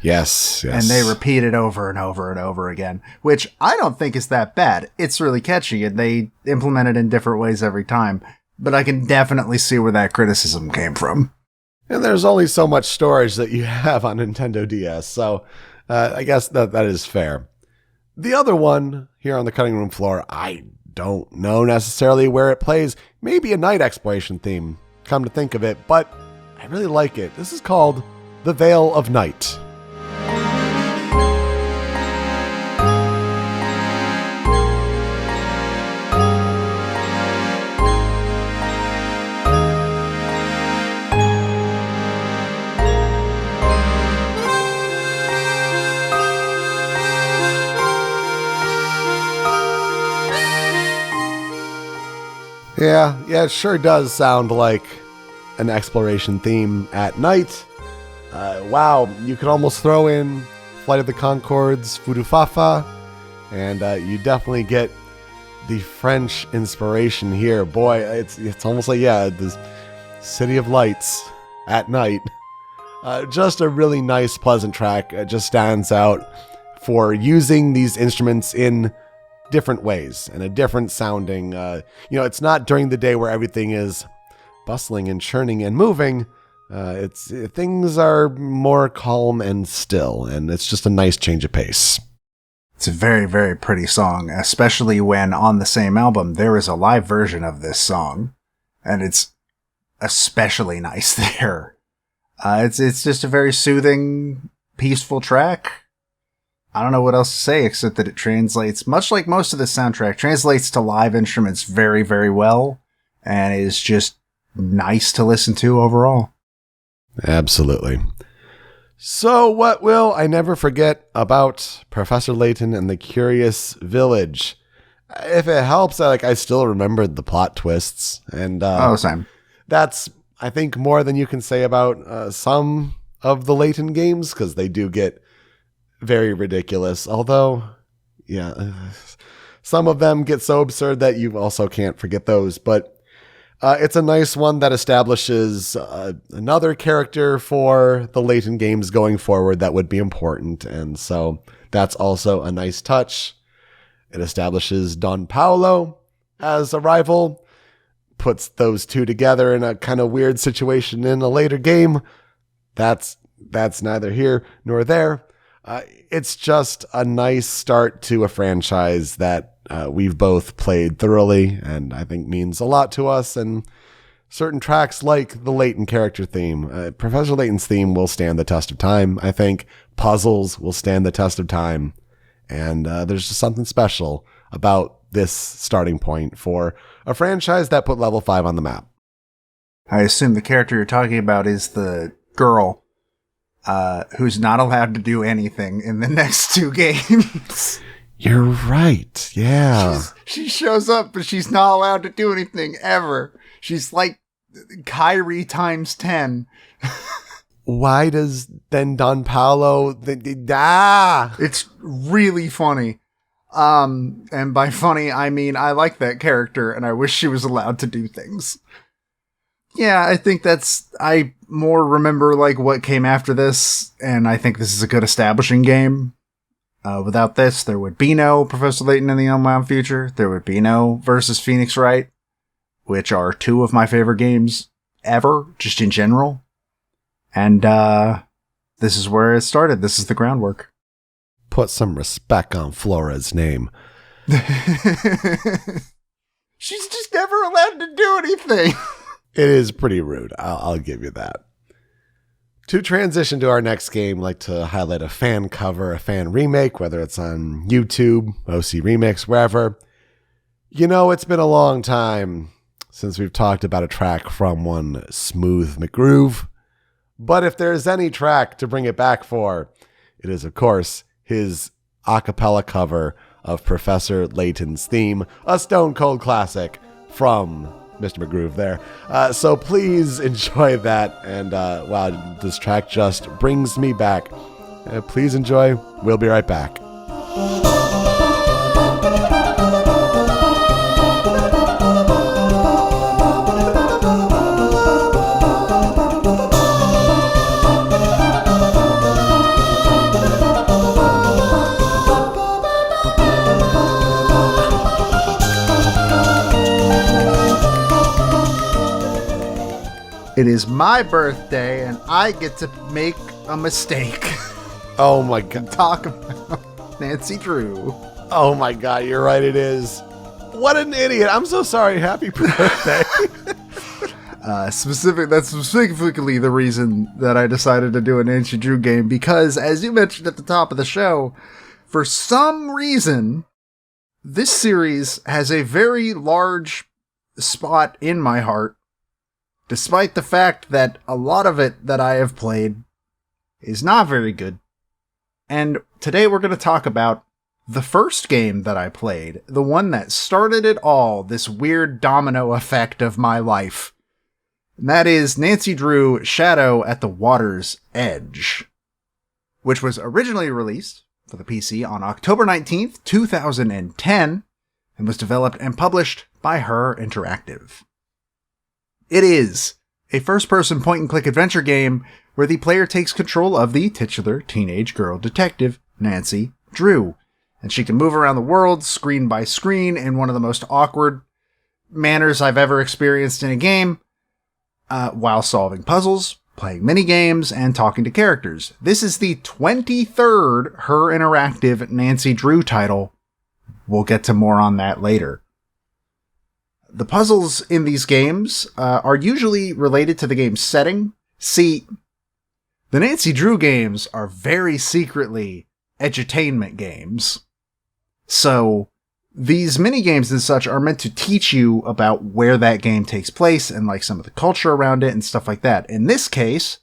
Yes. And they repeat it over and over and over again, which I don't think is that bad. It's really catchy, and they implement it in different ways every time. But I can definitely see where that criticism came from. And there's only so much storage that you have on Nintendo DS, so I guess that is fair. The other one here on the Cutting Room Floor, I don't know necessarily where it plays. Maybe a night exploration theme, come to think of it, but I really like it. This is called The Veil of Night. Yeah, it sure does sound like an exploration theme at night. Wow, you could almost throw in Flight of the Conchords, Fudufafa, and you definitely get the French inspiration here. Boy, it's almost like, the City of Lights at night. Just a really nice, pleasant track. It just stands out for using these instruments in different ways and a different sounding. It's not during the day where everything is bustling and churning and moving. Things are more calm and still, and it's just a nice change of pace. It's a very, very pretty song, especially when on the same album there is a live version of this song, and it's especially nice there. It's just a very soothing, peaceful track. I don't know what else to say except that it translates, much like most of the soundtrack, translates to live instruments very, very well, and is just nice to listen to overall. Absolutely. So what will I never forget about Professor Layton and the Curious Village? If it helps, I still remembered the plot twists. And same. That's, I think, more than you can say about some of the Layton games, because they do get very ridiculous. Although, some of them get so absurd that you also can't forget those. But it's a nice one that establishes another character for the Layton games going forward that would be important. And so that's also a nice touch. It establishes Don Paolo as a rival, puts those two together in a kind of weird situation in a later game. That's neither here nor there. It's just a nice start to a franchise that we've both played thoroughly and I think means a lot to us. And certain tracks like the Layton character theme, Professor Layton's theme will stand the test of time. I think puzzles will stand the test of time. And there's just something special about this starting point for a franchise that put level 5 on the map. I assume the character you're talking about is the girl who's not allowed to do anything in the next two games. You're right. Yeah. She shows up, but she's not allowed to do anything ever. She's like Kyrie times 10. Why does then Don Paolo... It's really funny. And by funny, I mean I like that character, and I wish she was allowed to do things. Yeah, I think I more remember like what came after this, and I think this is a good establishing game. Without this, there would be no Professor Layton in the Unwound Future. There would be no versus Phoenix Wright, which are two of my favorite games ever, just in general. And this is where it started. This is the groundwork. Put some respect on Flora's name. She's just never allowed to do anything. It is pretty rude. I'll give you that. To transition to our next game, I'd like to highlight a fan cover, a fan remake, whether it's on YouTube, OC Remix, wherever. It's been a long time since we've talked about a track from one Smooth McGroove. But if there's any track to bring it back for, it is, of course, his a cappella cover of Professor Layton's theme, a stone cold classic from Mr. McGroove there. So please enjoy that. And wow, this track just brings me back. Please enjoy. We'll be right back. It is my birthday, and I get to make a mistake. Oh my God. Talk about Nancy Drew. Oh my God, you're right, it is. What an idiot. I'm so sorry. Happy birthday. That's specifically the reason that I decided to do a Nancy Drew game, because as you mentioned at the top of the show, for some reason, this series has a very large spot in my heart, despite the fact that a lot of it that I have played is not very good. And today we're going to talk about the first game that I played, the one that started it all, this weird domino effect of my life. And that is Nancy Drew Shadow at the Water's Edge, which was originally released for the PC on October 19th, 2010, and was developed and published by Her Interactive. It is a first-person point-and-click adventure game where the player takes control of the titular teenage girl detective, Nancy Drew, and she can move around the world screen by screen in one of the most awkward manners I've ever experienced in a game, while solving puzzles, playing minigames, and talking to characters. This is the 23rd Her Interactive Nancy Drew title. We'll get to more on that later. The puzzles in these games are usually related to the game's setting. See, the Nancy Drew games are very secretly edutainment games. So these minigames and such are meant to teach you about where that game takes place and like some of the culture around it and stuff like that. In this case,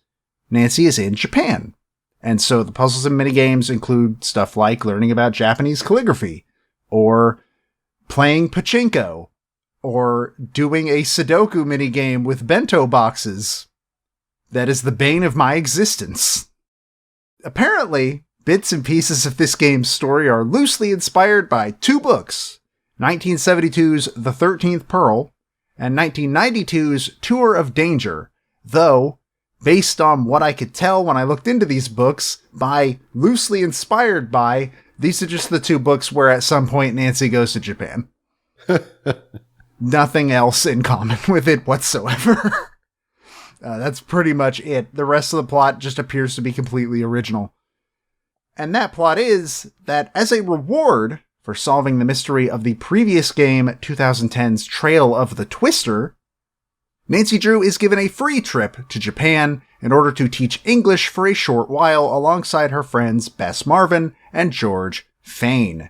Nancy is in Japan. And so the puzzles and minigames include stuff like learning about Japanese calligraphy, or playing pachinko, or doing a Sudoku minigame with bento boxes. That is the bane of my existence. Apparently, bits and pieces of this game's story are loosely inspired by two books, 1972's The 13th Pearl and 1992's Tour of Danger, though, based on what I could tell when I looked into these books, by loosely inspired by, these are just the two books where at some point Nancy goes to Japan. Nothing else in common with it whatsoever. That's pretty much it. The rest of the plot just appears to be completely original. And that plot is that as a reward for solving the mystery of the previous game, 2010's Trail of the Twister, Nancy Drew is given a free trip to Japan in order to teach English for a short while alongside her friends Bess Marvin and George Fane.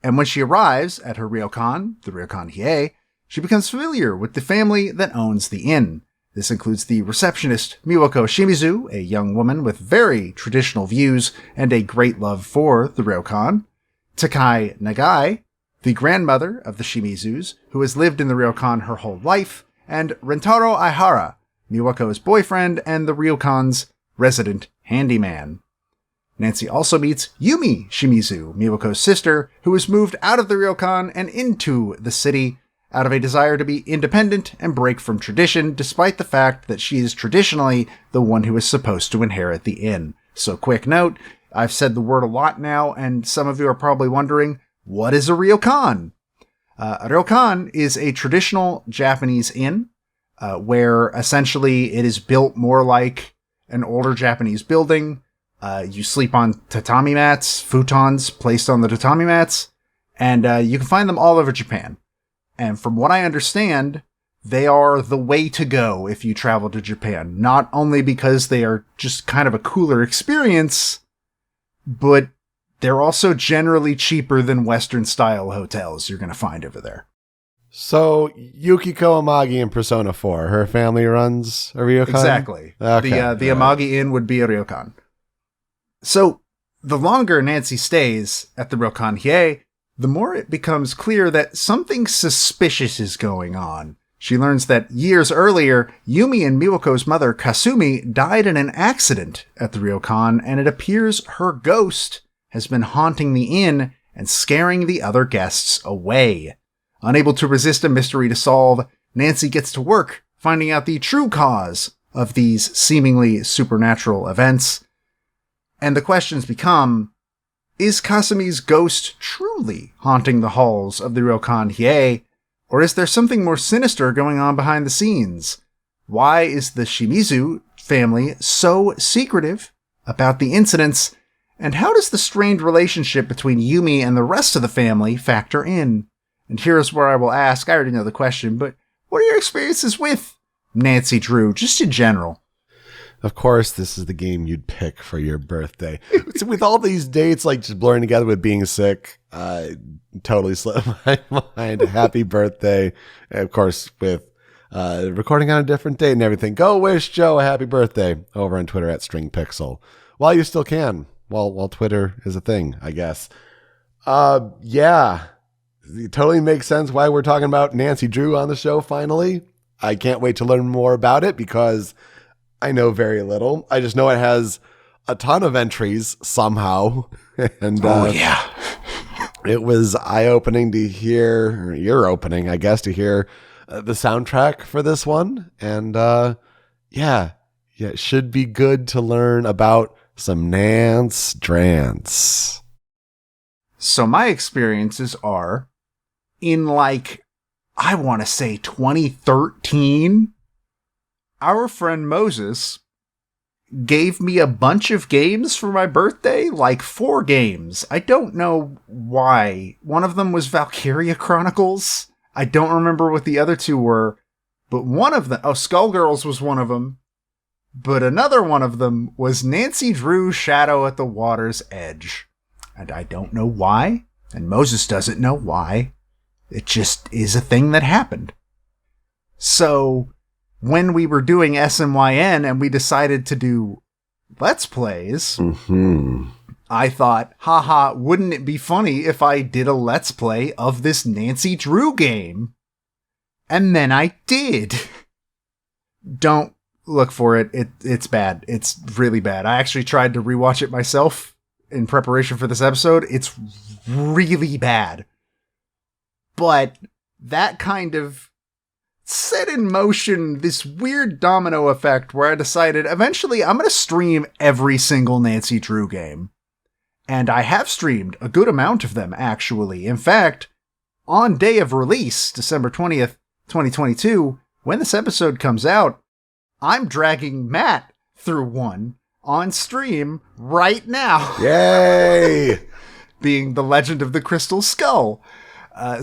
And when she arrives at her ryokan, the Ryokan Hiei, she becomes familiar with the family that owns the inn. This includes the receptionist Miwako Shimizu, a young woman with very traditional views and a great love for the ryokan, Takai Nagai, the grandmother of the Shimizus, who has lived in the ryokan her whole life, and Rentaro Aihara, Miwako's boyfriend and the ryokan's resident handyman. Nancy also meets Yumi Shimizu, Miwako's sister, who has moved out of the ryokan and into the city out of a desire to be independent and break from tradition, despite the fact that she is traditionally the one who is supposed to inherit the inn. So quick note, I've said the word a lot now, and some of you are probably wondering, what is a ryokan? A ryokan is a traditional Japanese inn, where essentially it is built more like an older Japanese building. You sleep on tatami mats, futons placed on the tatami mats, and you can find them all over Japan. And from what I understand, they are the way to go if you travel to Japan. Not only because they are just kind of a cooler experience, but they're also generally cheaper than Western-style hotels you're going to find over there. So, Yukiko Amagi in Persona 4, her family runs a ryokan? Exactly. Okay. The Amagi Inn would be a ryokan. So, the longer Nancy stays at the Ryokan Hiei, the more it becomes clear that something suspicious is going on. She learns that years earlier, Yumi and Miwako's mother, Kasumi, died in an accident at the ryokan, and it appears her ghost has been haunting the inn and scaring the other guests away. Unable to resist a mystery to solve, Nancy gets to work finding out the true cause of these seemingly supernatural events. And the questions become, is Kasumi's ghost truly haunting the halls of the Ryokan Hiei, or is there something more sinister going on behind the scenes? Why is the Shimizu family so secretive about the incidents, and how does the strained relationship between Yumi and the rest of the family factor in? And here's where I will ask, I already know the question, but what are your experiences with Nancy Drew, just in general? Of course, this is the game you'd pick for your birthday. So with all these dates, like just blurring together with being sick, totally slipped my mind. Happy birthday. And of course, with recording on a different date and everything. Go wish Joe a happy birthday over on Twitter at StringPixel. While you still can. While Twitter is a thing, I guess. Yeah. It totally makes sense why we're talking about Nancy Drew on the show finally. I can't wait to learn more about it because I know very little. I just know it has a ton of entries somehow. And yeah. It was eye-opening to hear, or ear-opening, I guess, to hear the soundtrack for this one. And yeah, it should be good to learn about some Nance Drance. So my experiences are in I want to say 2013, our friend Moses gave me a bunch of games for my birthday, 4 games. I don't know why. One of them was Valkyria Chronicles. I don't remember what the other 2 were, but one of them, Skullgirls was one of them, but another one of them was Nancy Drew Shadow at the Water's Edge. And I don't know why, and Moses doesn't know why. It just is a thing that happened. So when we were doing SMYN and we decided to do Let's Plays, I thought, haha, wouldn't it be funny if I did a Let's Play of this Nancy Drew game? And then I did. Don't look for it. It's bad. It's really bad. I actually tried to rewatch it myself in preparation for this episode. It's really bad. But that kind of set in motion this weird domino effect where I decided eventually I'm going to stream every single Nancy Drew game. And I have streamed a good amount of them, actually. In fact, on day of release, December 20th, 2022, when this episode comes out, I'm dragging Matt through one on stream right now. Yay! Being the Legend of the Crystal Skull.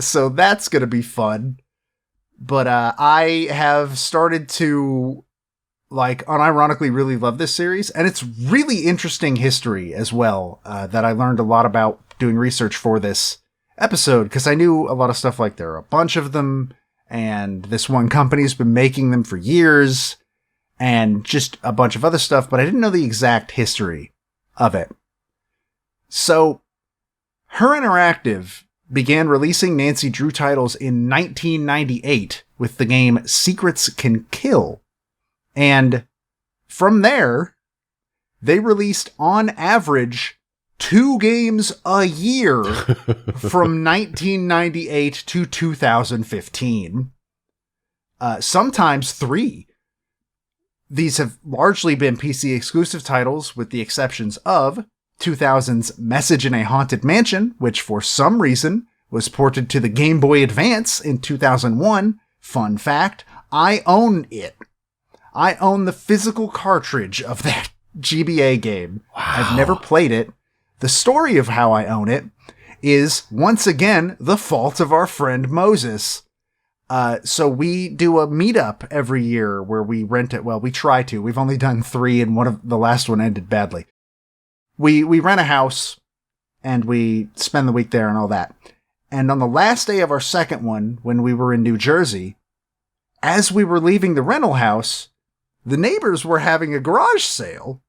So that's going to be fun. But I have started to, unironically really love this series. And it's really interesting history as well, that I learned a lot about doing research for this episode. Because I knew a lot of stuff there are a bunch of them. And this one company's been making them for years. And just a bunch of other stuff. But I didn't know the exact history of it. So, Her Interactive began releasing Nancy Drew titles in 1998 with the game Secrets Can Kill. And from there, they released on average 2 games a year from 1998 to 2015. Sometimes 3. These have largely been PC exclusive titles with the exceptions of 2000's Message in a Haunted Mansion, which for some reason was ported to the Game Boy Advance in 2001. Fun fact, I own it. I own the physical cartridge of that GBA game. Wow. I've never played it. The story of how I own it is, once again, the fault of our friend Moses. So we do a meetup every year where we rent it. Well, we try to. We've only done 3 and the last one ended badly. We rent a house and we spend the week there and all that. And on the last day of our second one, when we were in New Jersey, as we were leaving the rental house, the neighbors were having a garage sale.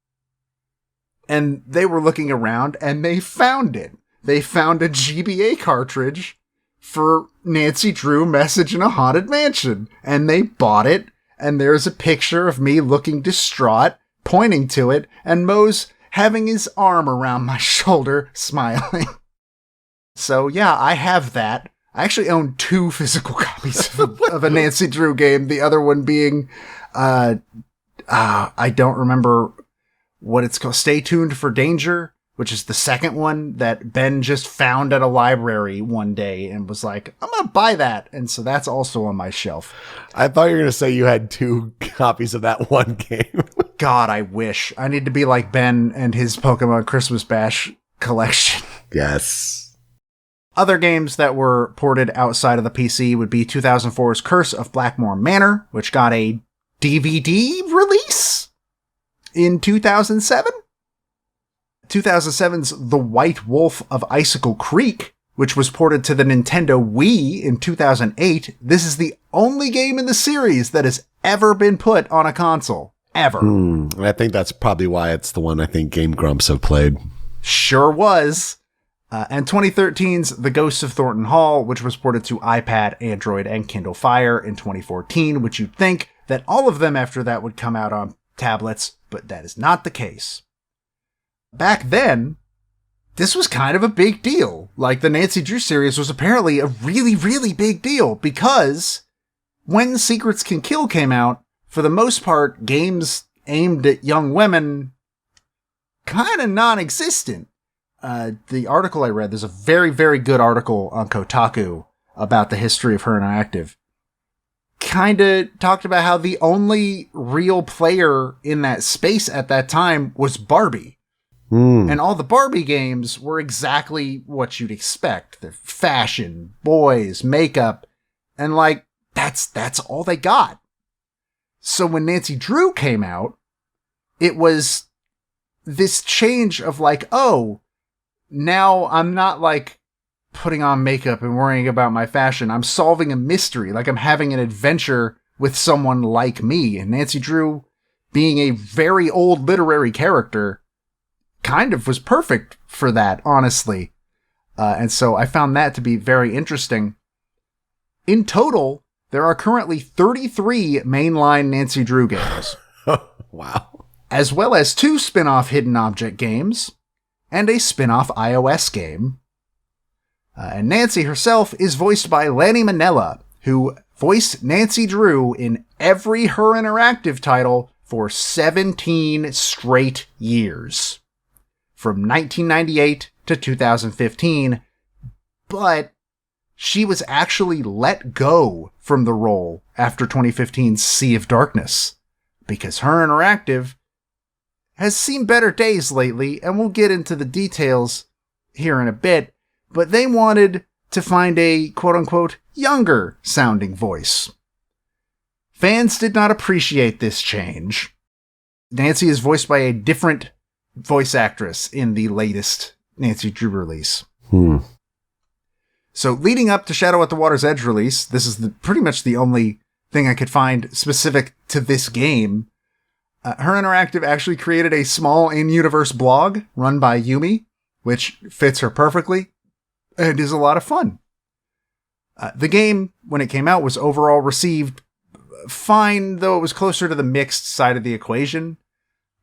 And they were looking around and they found it. They found a GBA cartridge for Nancy Drew Message in a Haunted Mansion. And they bought it. And there's a picture of me looking distraught, pointing to it, and Mo's having his arm around my shoulder, smiling. So yeah, I have that. I actually own 2 physical copies of a Nancy Drew game. The other one being, I don't remember what it's called. Stay Tuned for Danger, which is the second one that Ben just found at a library one day and was like, I'm going to buy that. And so that's also on my shelf. I thought you were going to say you had 2 copies of that one game. God, I wish. I need to be like Ben and his Pokemon Christmas Bash collection. Yes. Other games that were ported outside of the PC would be 2004's Curse of Blackmore Manor, which got a DVD release in 2007. 2007's The White Wolf of Icicle Creek, which was ported to the Nintendo Wii in 2008. This is the only game in the series that has ever been put on a console. Ever. And I think that's probably why it's the one I think Game Grumps have played. Sure was. And 2013's The Ghosts of Thornton Hall, which was ported to iPad, Android, and Kindle Fire in 2014, which you'd think that all of them after that would come out on tablets, but that is not the case. Back then, this was kind of a big deal. Like, the Nancy Drew series was apparently a really, really big deal because when Secrets Can Kill came out, for the most part, games aimed at young women kind of non-existent. The article I read, there's a very, very good article on Kotaku about the history of Her Interactive. Kind of talked about how the only real player in that space at that time was Barbie. And all the Barbie games were exactly what you'd expect. The fashion, boys, makeup, and like, that's all they got. So when Nancy Drew came out, it was this change of like, oh, now I'm not like putting on makeup and worrying about my fashion. I'm solving a mystery. Like, I'm having an adventure with someone like me. And Nancy Drew, being a very old literary character, kind of was perfect for that, honestly. And so I found that to be very interesting. In total, there are currently 33 mainline Nancy Drew games. Wow. As well as 2 spin-off hidden object games and a spin-off iOS game. And Nancy herself is voiced by Lanny Minella, who voiced Nancy Drew in every Her Interactive title for 17 straight years. From 1998 to 2015, but she was actually let go from the role after 2015's Sea of Darkness, because Her Interactive has seen better days lately, and we'll get into the details here in a bit, but they wanted to find a quote-unquote younger sounding voice. Fans did not appreciate this change. Nancy is voiced by a different voice actress in the latest Nancy Drew release. So leading up to Shadow at the Water's Edge release, this is pretty much the only thing I could find specific to this game. Her Interactive actually created a small in-universe blog run by Yumi, which fits her perfectly and is a lot of fun. The game, when it came out, was overall received fine, though it was closer to the mixed side of the equation.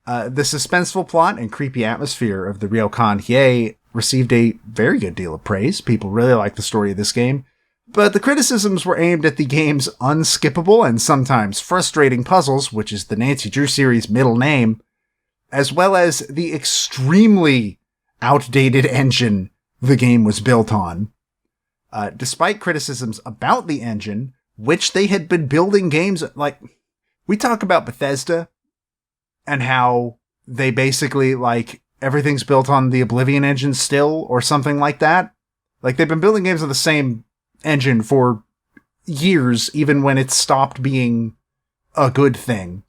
The suspenseful plot and creepy atmosphere of the Ryokan Hiei received a very good deal of praise. People really liked the story of this game, but the criticisms were aimed at the game's unskippable and sometimes frustrating puzzles, which is the Nancy Drew series' middle name, as well as the extremely outdated engine the game was built on. Despite criticisms about the engine, which they had been building games like, we talk about Bethesda and how they basically, like, everything's built on the Oblivion engine still, or something like that. Like, they've been building games on the same engine for years, even when it stopped being a good thing.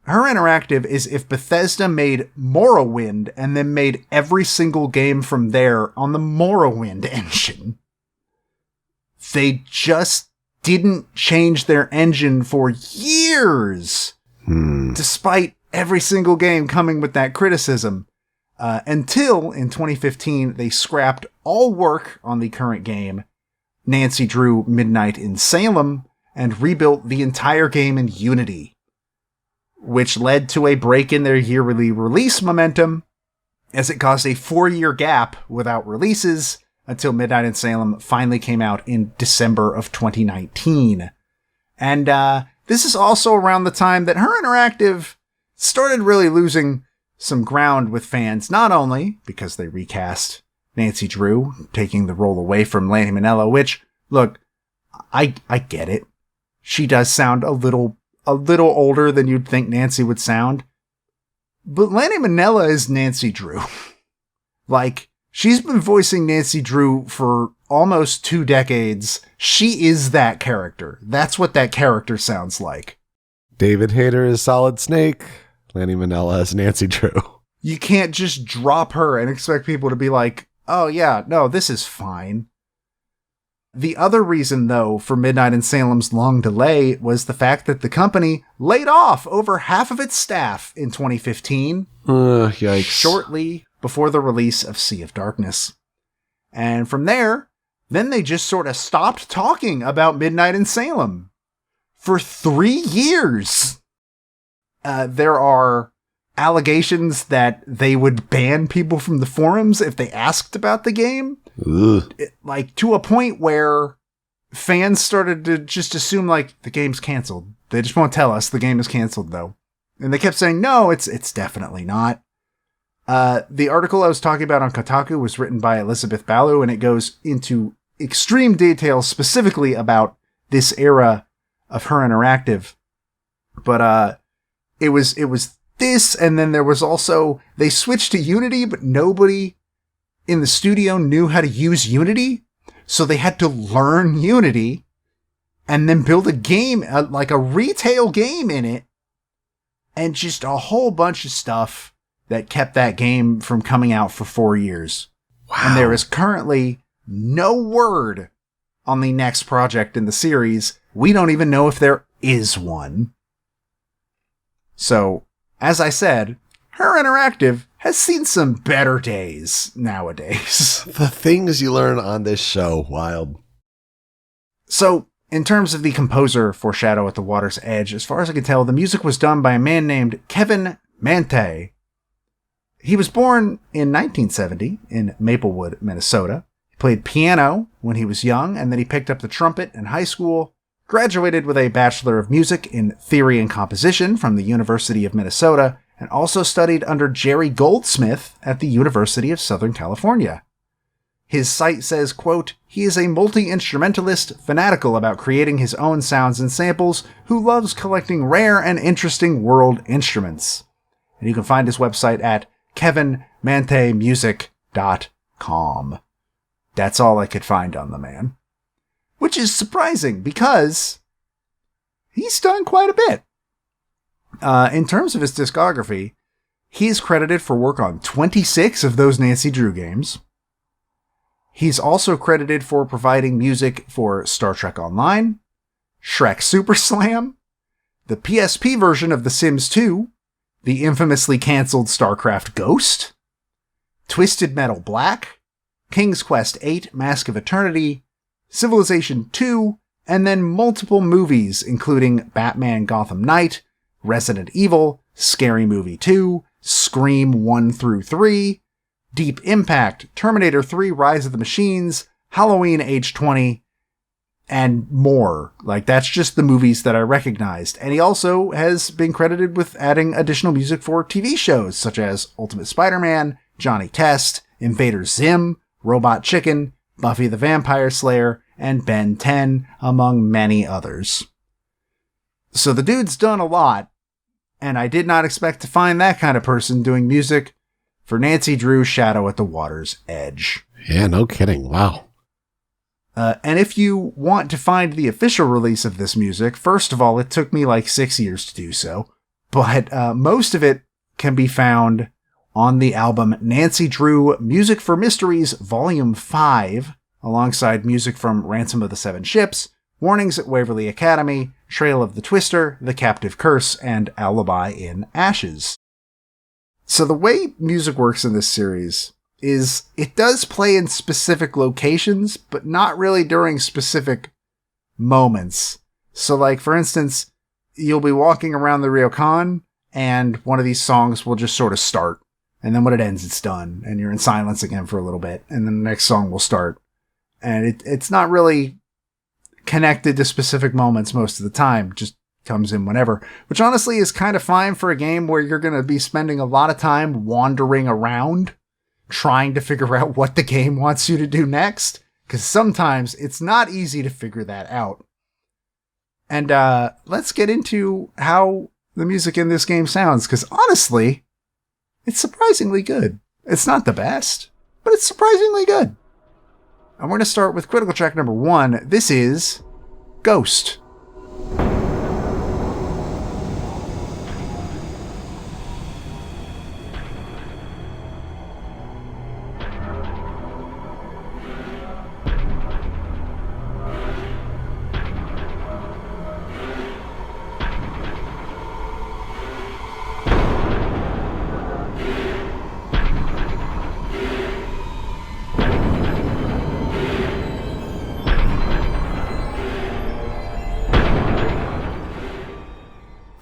Her Interactive is if Bethesda made Morrowind and then made every single game from there on the Morrowind engine. They just didn't change their engine for years. Despite every single game coming with that criticism. Until, in 2015, they scrapped all work on the current game, Nancy Drew Midnight in Salem, and rebuilt the entire game in Unity, which led to a break in their yearly release momentum, as it caused a 4-year gap without releases until Midnight in Salem finally came out in December of 2019. And this is also around the time that Her Interactive started really losing some ground with fans, not only because they recast Nancy Drew, taking the role away from Lanny Minella, which, look, I get it. She does sound a little older than you'd think Nancy would sound. But Lanny Minella is Nancy Drew. Like, she's been voicing Nancy Drew for almost 2 decades. She is that character. That's what that character sounds like. David Hayter is Solid Snake. Lanny Minella is Nancy Drew. You can't just drop her and expect people to be like, oh yeah, no, this is fine. The other reason, though, for Midnight in Salem's long delay was the fact that the company laid off over half of its staff in 2015. Yikes. Shortly before the release of Sea of Darkness. And from there, then they just sort of stopped talking about Midnight in Salem for 3 years. There are allegations that they would ban people from the forums if they asked about the game. Like, to a point where fans started to just assume, like, the game's canceled. They just won't tell us the game is canceled, though. And they kept saying, no, it's definitely not. The article I was talking about on Kotaku was written by Elizabeth Ballou, and it goes into extreme detail specifically about this era of Her Interactive. But it was this, and then there was also, they switched to Unity, but nobody in the studio knew how to use Unity, so they had to learn Unity and then build a game, like a retail game in it, and just a whole bunch of stuff that kept that game from coming out for 4 years. Wow. And there is currently no word on the next project in the series. We don't even know if there is one. So, as I said, Her Interactive has seen some better days nowadays. The things you learn on this show, wild. So, in terms of the composer for Shadow at the Water's Edge, as far as I can tell, the music was done by a man named Kevin Manthei. He was born in 1970 in Maplewood, Minnesota. He played piano when he was young, and then he picked up the trumpet in high school, graduated with a Bachelor of Music in Theory and Composition from the University of Minnesota, and also studied under Jerry Goldsmith at the University of Southern California. His site says, quote, he is a multi-instrumentalist fanatical about creating his own sounds and samples who loves collecting rare and interesting world instruments. And you can find his website at kevinmantheimusic.com. That's all I could find on the man. Which is surprising because he's done quite a bit. In terms of his discography, he's credited for work on 26 of those Nancy Drew games. He's also credited for providing music for Star Trek Online, Shrek Super Slam, the PSP version of The Sims 2, the infamously cancelled StarCraft Ghost, Twisted Metal Black, King's Quest VIII Mask of Eternity, Civilization 2, and then multiple movies including Batman Gotham Knight, Resident Evil, Scary Movie 2, Scream 1 through 3, Deep Impact, Terminator 3 Rise of the Machines, Halloween Age 20, and more. Like, that's just the movies that I recognized. And he also has been credited with adding additional music for TV shows such as Ultimate Spider-Man, Johnny Test, Invader Zim, Robot Chicken, Buffy the Vampire Slayer, and Ben 10, among many others. So the dude's done a lot, and I did not expect to find that kind of person doing music for Nancy Drew's Shadow at the Water's Edge. Yeah, no kidding. Wow. And if you want to find the official release of this music, first of all, it took me like 6 years to do so, but most of it can be found on the album Nancy Drew Music for Mysteries Volume 5, alongside music from Ransom of the Seven Ships, Warnings at Waverly Academy, Trail of the Twister, The Captive Curse, and Alibi in Ashes. So the way music works in this series is it does play in specific locations, but not really during specific moments. So, like, for instance, you'll be walking around the ryokan, and one of these songs will just sort of start. And then when it ends, it's done. And you're in silence again for a little bit. And then the next song will start. And it's not really connected to specific moments most of the time. Just comes in whenever. Which honestly is kind of fine for a game where you're going to be spending a lot of time wandering around, trying to figure out what the game wants you to do next. Because sometimes it's not easy to figure that out. And let's get into how the music in this game sounds. Because honestly, it's surprisingly good. It's not the best, but it's surprisingly good. And we're going to start with critical track number 1. This is Ghost.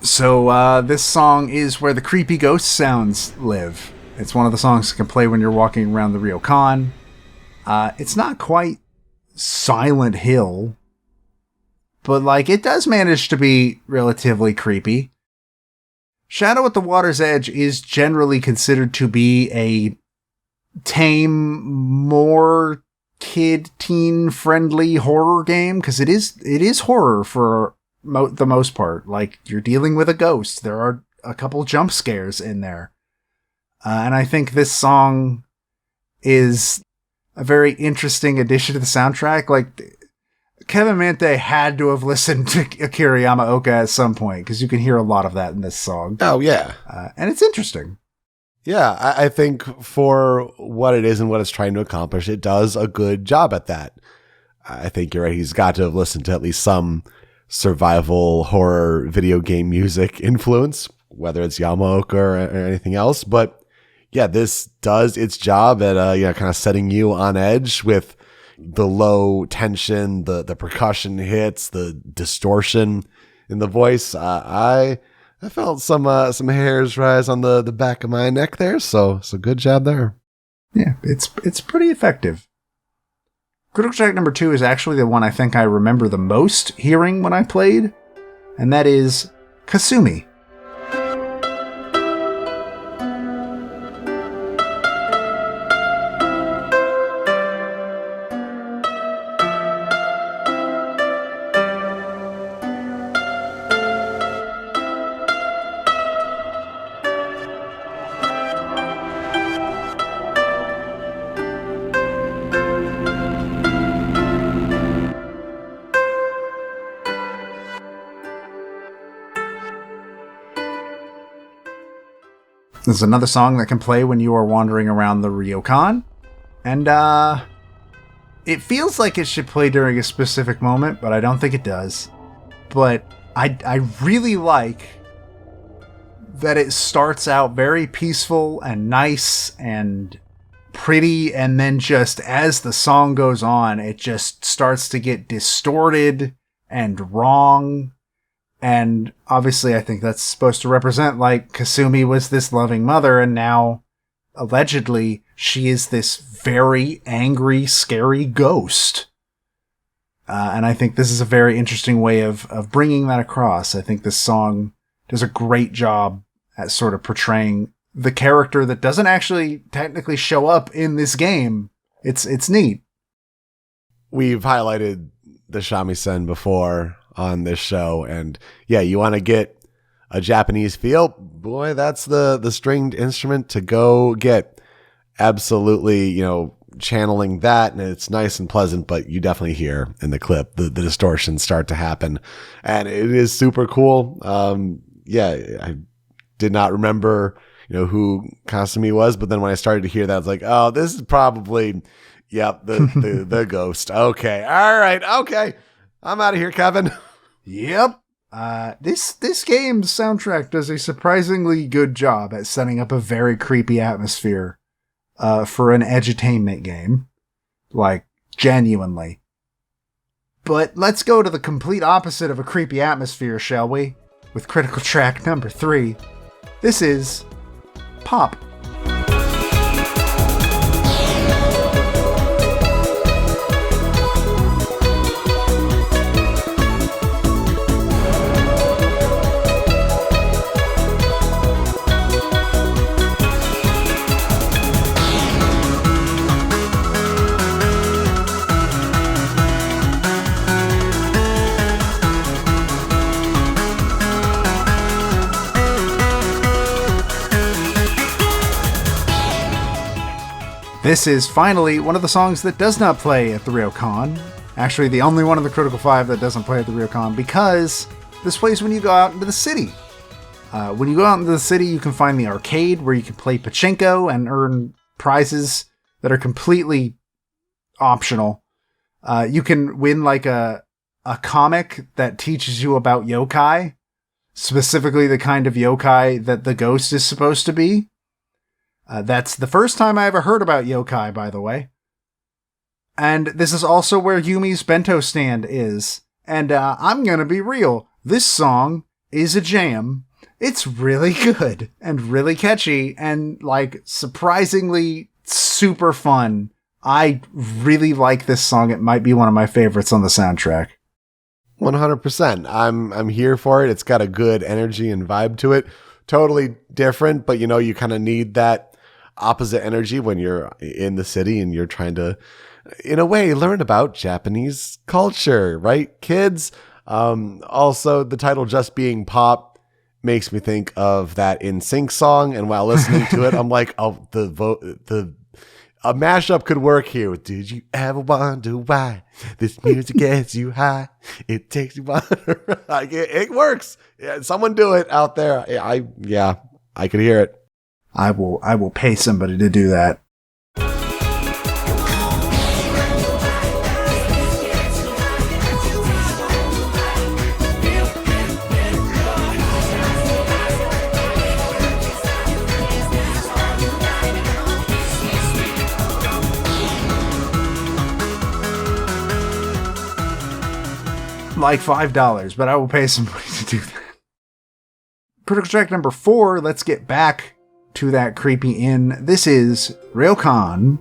So this song is where the creepy ghost sounds live. It's one of the songs that can play when you're walking around the ryokan. It's not quite Silent Hill, but like it does manage to be relatively creepy. Shadow at the Water's Edge is generally considered to be a tame, more teen friendly horror game, because it is horror for the most part. Like, you're dealing with a ghost. There are a couple jump scares in there. And I think this song is a very interesting addition to the soundtrack. Like, Kevin Manthei had to have listened to Akira Yamaoka at some point, because you can hear a lot of that in this song. Oh, yeah. And it's interesting. Yeah, I think for what it is and what it's trying to accomplish, it does a good job at that. I think you're right. He's got to have listened to at least some survival horror video game music influence, whether it's Yamaoka or anything else. But yeah, this does its job at kind of setting you on edge with the low tension, the percussion hits, the distortion in the voice. I felt some hairs rise on the back of my neck there, so good job there. Yeah, it's pretty effective. Critical track number 2 is actually the one I think I remember the most hearing when I played, and that is Kasumi. There's another song that can play when you are wandering around the ryokan, and it feels like it should play during a specific moment, but I don't think it does. But I really like that it starts out very peaceful and nice and pretty, and then just as the song goes on, it just starts to get distorted and wrong. And obviously I think that's supposed to represent, like, Kasumi was this loving mother, and now, allegedly, she is this very angry, scary ghost. And I think this is a very interesting way of bringing that across. I think this song does a great job at sort of portraying the character that doesn't actually technically show up in this game. It's neat. We've highlighted the shamisen before on this show, and yeah, you want to get a Japanese feel, boy, that's the stringed instrument to go get. Absolutely, channeling that, and it's nice and pleasant, but you definitely hear in the clip the distortions start to happen, and it is super cool. I did not remember who Kasumi was, but then when I started to hear that, I was like, oh, this is probably the ghost. Okay, all right, okay, I'm out of here, Kevin. Yep. This game's soundtrack does a surprisingly good job at setting up a very creepy atmosphere for an edutainment game. Like, genuinely. But let's go to the complete opposite of a creepy atmosphere, shall we? With critical track number 3. This is Pop. This is finally one of the songs that does not play at the ryokan. Actually, the only one of the Critical 5 that doesn't play at the ryokan, because this plays when you go out into the city. When you go out into the city, you can find the arcade where you can play pachinko and earn prizes that are completely optional. You can win like a comic that teaches you about yokai, specifically the kind of yokai that the ghost is supposed to be. That's the first time I ever heard about yokai, by the way. And this is also where Yumi's bento stand is. And I'm gonna be real. This song is a jam. It's really good and really catchy and like surprisingly super fun. I really like this song. It might be one of my favorites on the soundtrack. 100%. I'm here for it. It's got a good energy and vibe to it. Totally different, but you kind of need that opposite energy when you're in the city and you're trying to, in a way, learn about Japanese culture, right, kids? Also, the title just being pop makes me think of that NSYNC song, and while listening to it, I'm like, oh, a mashup could work here with "Did you ever wonder why this music gets you high? It takes you on." Like it works. Yeah, someone do it out there. I could hear it. I will pay somebody to do that. Like $5, but I will pay somebody to do that. Critical track number 4, let's get back to that creepy inn. This is Ryokan.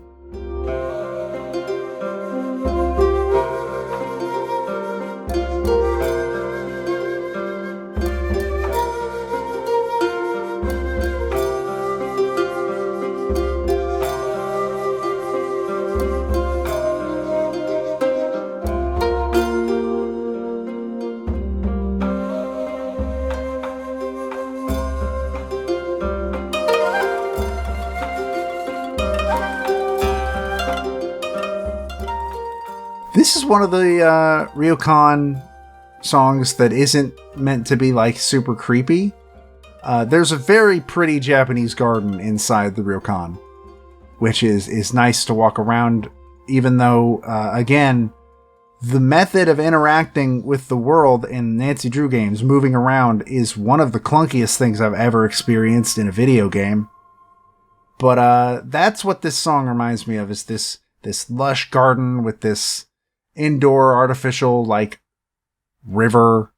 This is one of the Ryokan songs that isn't meant to be like super creepy. There's a very pretty Japanese garden inside the Ryokan, which is nice to walk around, even though, again, the method of interacting with the world in Nancy Drew games, moving around, is one of the clunkiest things I've ever experienced in a video game. But that's what this song reminds me of, is this lush garden with this indoor artificial like river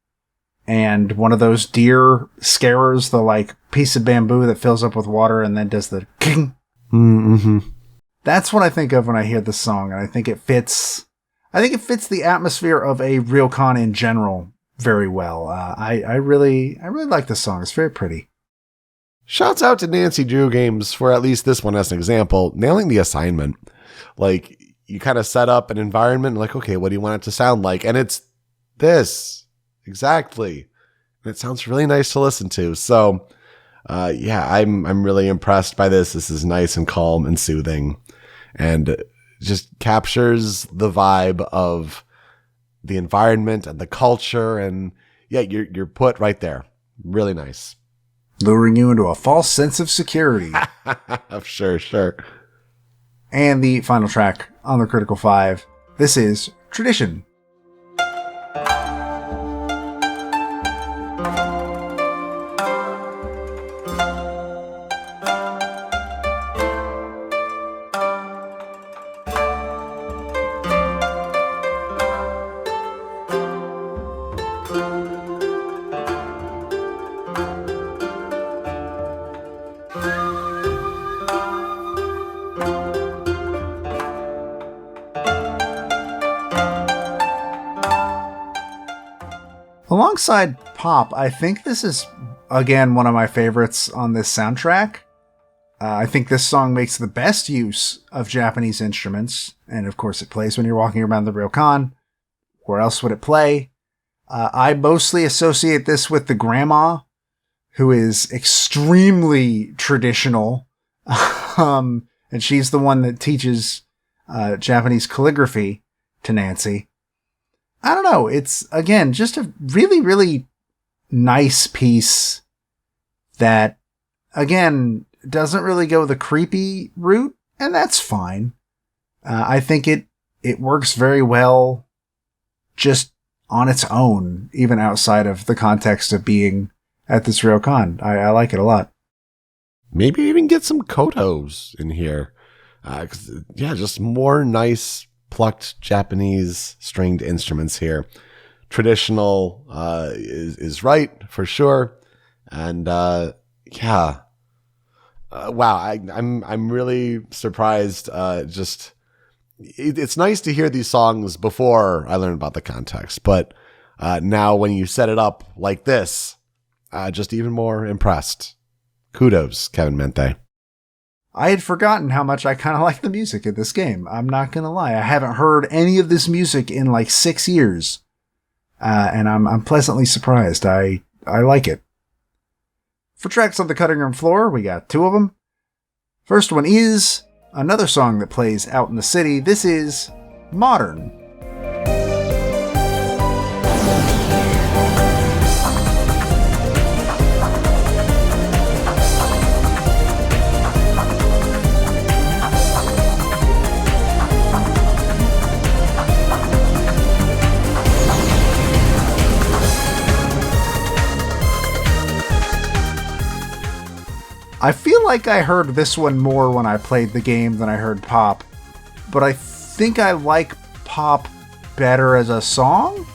and one of those deer scarers, the like piece of bamboo that fills up with water and then does the king. Mm-hmm. That's what I think of when I hear this song, and I think it fits the atmosphere of a Ryokan in general very well. I really like this song. It's very pretty. Shouts out to Nancy Drew games for at least this one as an example, nailing the assignment. Like, you kind of set up an environment, like, okay, what do you want it to sound like? And it's this. Exactly. And it sounds really nice to listen to. So, I'm really impressed by this. This is nice and calm and soothing and just captures the vibe of the environment and the culture. And yeah, you're put right there. Really nice. Luring you into a false sense of security. Sure. And the final track on the Critical 5, this is Tradition. Alongside pop, I think this is, again, one of my favorites on this soundtrack. I think this song makes the best use of Japanese instruments, and of course it plays when you're walking around the Ryokan. Where else would it play? I mostly associate this with the grandma, who is extremely traditional, and she's the one that teaches Japanese calligraphy to Nancy. I don't know. It's, again, just a really, really nice piece that, again, doesn't really go the creepy route, and that's fine. I think it works very well just on its own, even outside of the context of being at this Ryokan. I like it a lot. Maybe even get some kotos in here. Just more nice plucked Japanese stringed instruments here. traditional is right for sure. And yeah, wow, I'm really surprised. It's nice to hear these songs before I learn about the context, but now when you set it up like this, just even more impressed. Kudos, Kevin Manthei. I had forgotten how much I kind of like the music in this game. I'm not going to lie. I haven't heard any of this music in like 6 years. And I'm pleasantly surprised. I like it. For tracks on the cutting room floor, we got 2 of them. First one is another song that plays out in the city. This is Modern. I feel like I heard this one more when I played the game than I heard Pop, but I think I like Pop better as a song?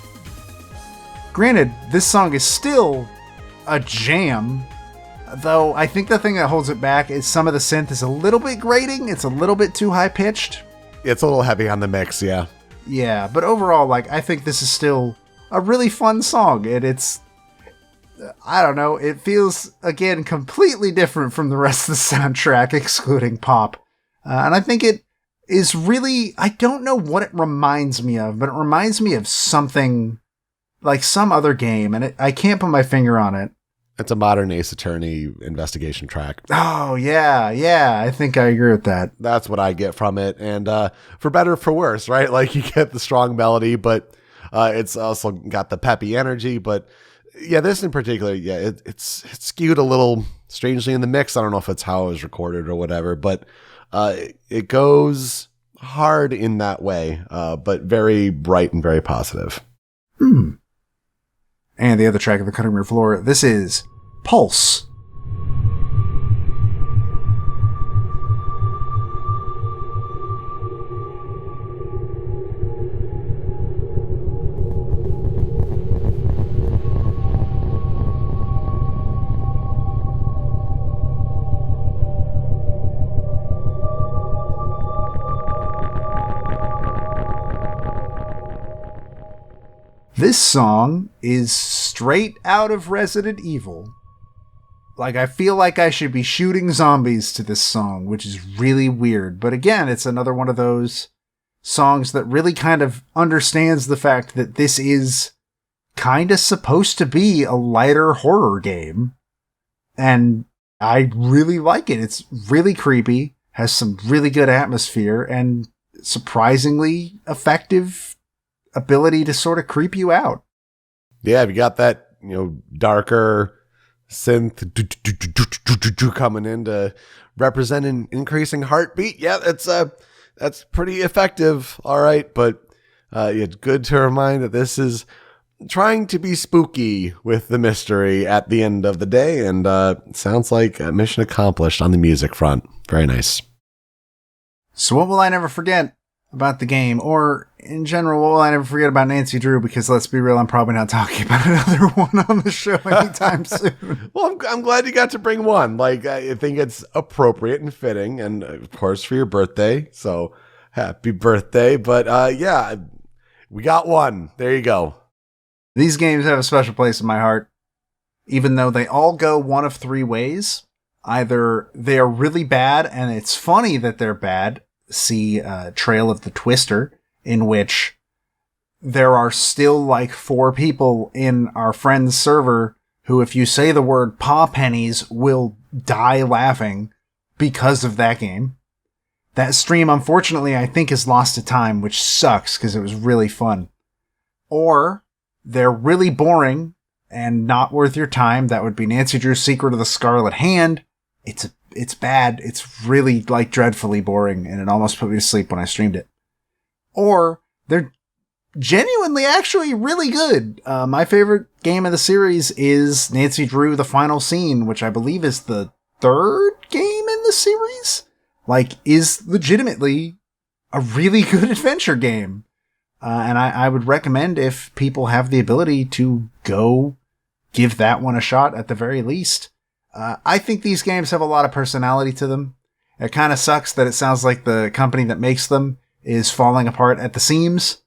Granted, this song is still a jam, though I think the thing that holds it back is some of the synth is a little bit grating, it's a little bit too high-pitched. It's a little heavy on the mix, yeah. Yeah, but overall, like, I think this is still a really fun song, and it's... I don't know, it feels, again, completely different from the rest of the soundtrack, excluding Pop. And I think it is really, I don't know what it reminds me of, but it reminds me of something, like some other game, and I can't put my finger on it. It's a modern Ace Attorney investigation track. Oh, yeah, I think I agree with that. That's what I get from it, and for better or for worse, right? Like, you get the strong melody, but it's also got the peppy energy, but... Yeah, this in particular, yeah, it's skewed a little strangely in the mix. I don't know if it's how it was recorded or whatever, but it goes hard in that way, but very bright and very positive. And the other track of the cutting room floor, this is Pulse. This song is straight out of Resident Evil. Like, I feel like I should be shooting zombies to this song, which is really weird. But again, it's another one of those songs that really kind of understands the fact that this is kind of supposed to be a lighter horror game. And I really like it. It's really creepy, has some really good atmosphere, and surprisingly effective ability to sort of creep you out. Yeah, you got that, darker synth coming in to represent an increasing heartbeat. Yeah, that's pretty effective. All right, but it's good to remind that this is trying to be spooky with the mystery at the end of the day, and sounds like a mission accomplished on the music front. Very nice. So what will I never forget about the game, or in general, what will I never forget about Nancy Drew? Because let's be real, I'm probably not talking about another one on the show anytime soon. Well, I'm glad you got to bring one. Like, I think it's appropriate and fitting, and of course for your birthday. So happy birthday! But yeah, we got one. There you go. These games have a special place in my heart, even though they all go one of 3 ways. Either they are really bad, and it's funny that they're bad. See Trail of the Twister, in which there are still like 4 people in our friend's server who, if you say the word paw pennies, will die laughing because of that game. That stream, unfortunately, I think is lost to time, which sucks because it was really fun. Or they're really boring and not worth your time. That would be Nancy Drew's Secret of the Scarlet Hand. It's bad. It's really, like, dreadfully boring, and it almost put me to sleep when I streamed it. Or they're genuinely actually really good. My favorite game of the series is Nancy Drew The Final Scene, which I believe is the 3rd game in the series. Like, is legitimately a really good adventure game. And I would recommend, if people have the ability, to go give that one a shot at the very least. I think these games have a lot of personality to them. It kind of sucks that it sounds like the company that makes them is falling apart at the seams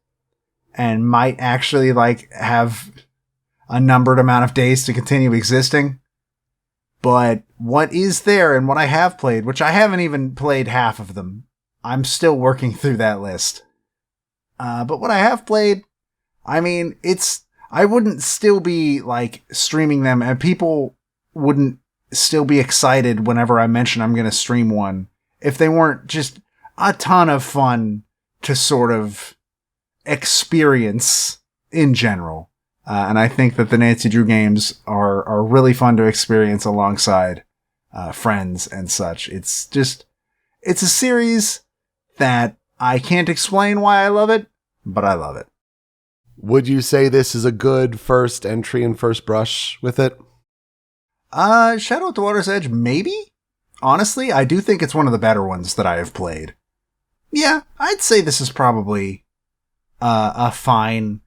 and might actually have a numbered amount of days to continue existing. But what is there and what I have played, which I haven't even played half of them, I'm still working through that list. But what I have played, I mean, I wouldn't still be streaming them, and people wouldn't still be excited whenever I mention I'm going to stream one if they weren't just a ton of fun to sort of experience in general. And I think that the Nancy Drew games are really fun to experience alongside friends and such. It's a series that I can't explain why I love it, but I love it. Would you say this is a good first entry and first brush with it? Shadow at the Water's Edge, maybe? Honestly, I do think it's one of the better ones that I have played. Yeah, I'd say this is probably a fine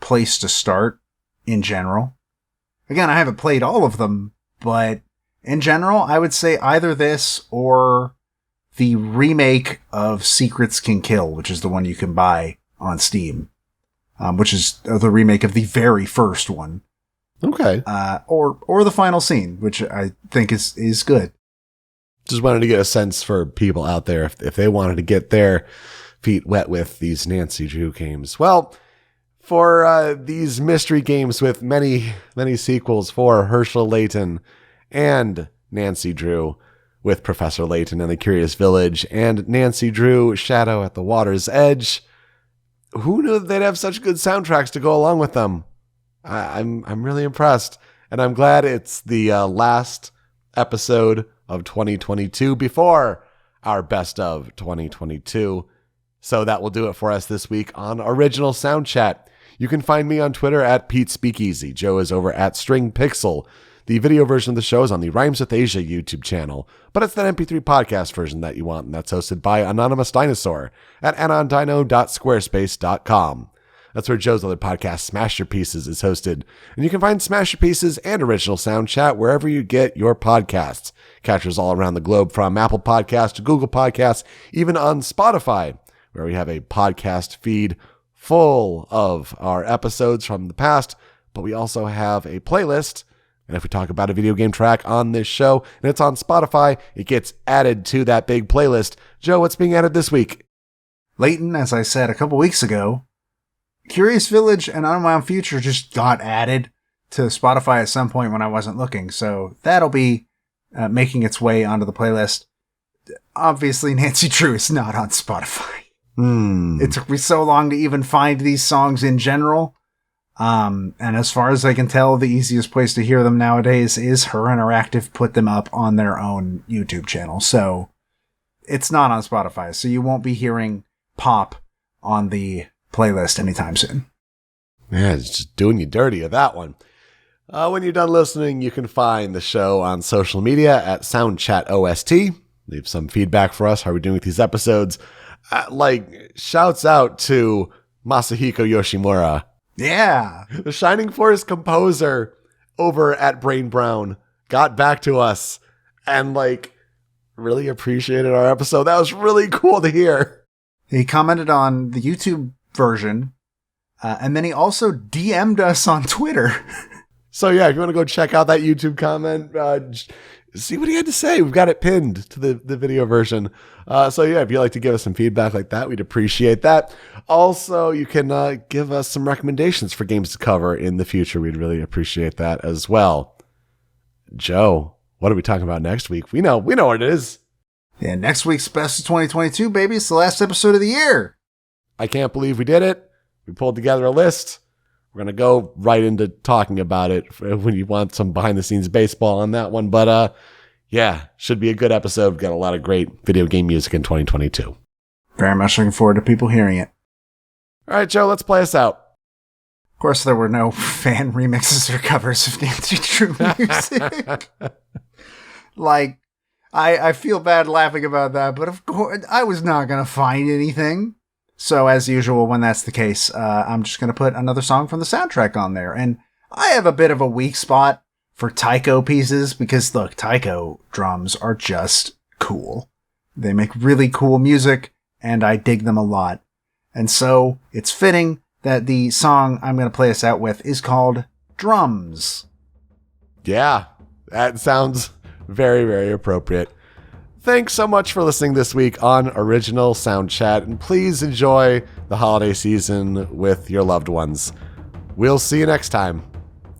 place to start in general. Again, I haven't played all of them, but in general, I would say either this or the remake of Secrets Can Kill, which is the one you can buy on Steam, which is the remake of the very first one. Okay. Or the final scene, which I think is good. Just wanted to get a sense for people out there if they wanted to get their feet wet with these Nancy Drew games. Well, for these mystery games with many, many sequels for Herschel Layton and Nancy Drew with Professor Layton and the Curious Village and Nancy Drew Shadow at the Water's Edge, who knew that they'd have such good soundtracks to go along with them? I'm really impressed, and I'm glad it's the last episode of 2022 before our best of 2022. So that will do it for us this week on Original Soundchat. You can find me on Twitter at Pete Speakeasy. Joe is over at String Pixel. The video version of the show is on the Rhymes with Asia YouTube channel, but it's that MP3 podcast version that you want, and that's hosted by Anonymous Dinosaur at anondino.squarespace.com. That's where Joe's other podcast, Smash Your Pieces, is hosted. And you can find Smash Your Pieces and Original Soundchat wherever you get your podcasts. Catchers all around the globe, from Apple Podcasts to Google Podcasts, even on Spotify, where we have a podcast feed full of our episodes from the past, but we also have a playlist. And if we talk about a video game track on this show and it's on Spotify, it gets added to that big playlist. Joe, what's being added this week? Layton, as I said a couple weeks ago, Curious Village and Unwound Future just got added to Spotify at some point when I wasn't looking, so that'll be making its way onto the playlist. Obviously, Nancy Drew is not on Spotify. It took me so long to even find these songs in general. And as far as I can tell, the easiest place to hear them nowadays is Her Interactive put them up on their own YouTube channel. So it's not on Spotify, so you won't be hearing Pop on the playlist anytime soon. Yeah, it's just doing you dirty of that one. When you're done listening, you can find the show on social media at Soundchat OST. Leave some feedback for us. How are we doing with these episodes? Shouts out to Masahiko Yoshimura. Yeah. The Shining Force composer over at Brain Brown got back to us and really appreciated our episode. That was really cool to hear. He commented on the YouTube version, and then he also DM'd us on Twitter. So yeah, if you want to go check out that YouTube comment, see what he had to say. We've got it pinned to the video version. So yeah, if you'd like to give us some feedback like that, we'd appreciate that. Also, you can give us some recommendations for games to cover in the future. We'd really appreciate that as well. Joe, what are we talking about next week? We know what it is. Yeah, next week's Best of 2022, baby. It's the last episode of the year. I can't believe we did it. We pulled together a list. We're going to go right into talking about it when you want some behind-the-scenes baseball on that one. But, yeah, should be a good episode. We've got a lot of great video game music in 2022. Very much looking forward to people hearing it. All right, Joe, let's play us out. Of course, there were no fan remixes or covers of Nancy Drew music. I feel bad laughing about that, but of course, I was not going to find anything. So as usual, when that's the case, I'm just going to put another song from the soundtrack on there. And I have a bit of a weak spot for taiko pieces because, look, taiko drums are just cool. They make really cool music, and I dig them a lot. And so it's fitting that the song I'm going to play us out with is called Drums. Yeah, that sounds very, very appropriate. Thanks so much for listening this week on Original Soundchat, and please enjoy the holiday season with your loved ones. We'll see you next time.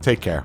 Take care.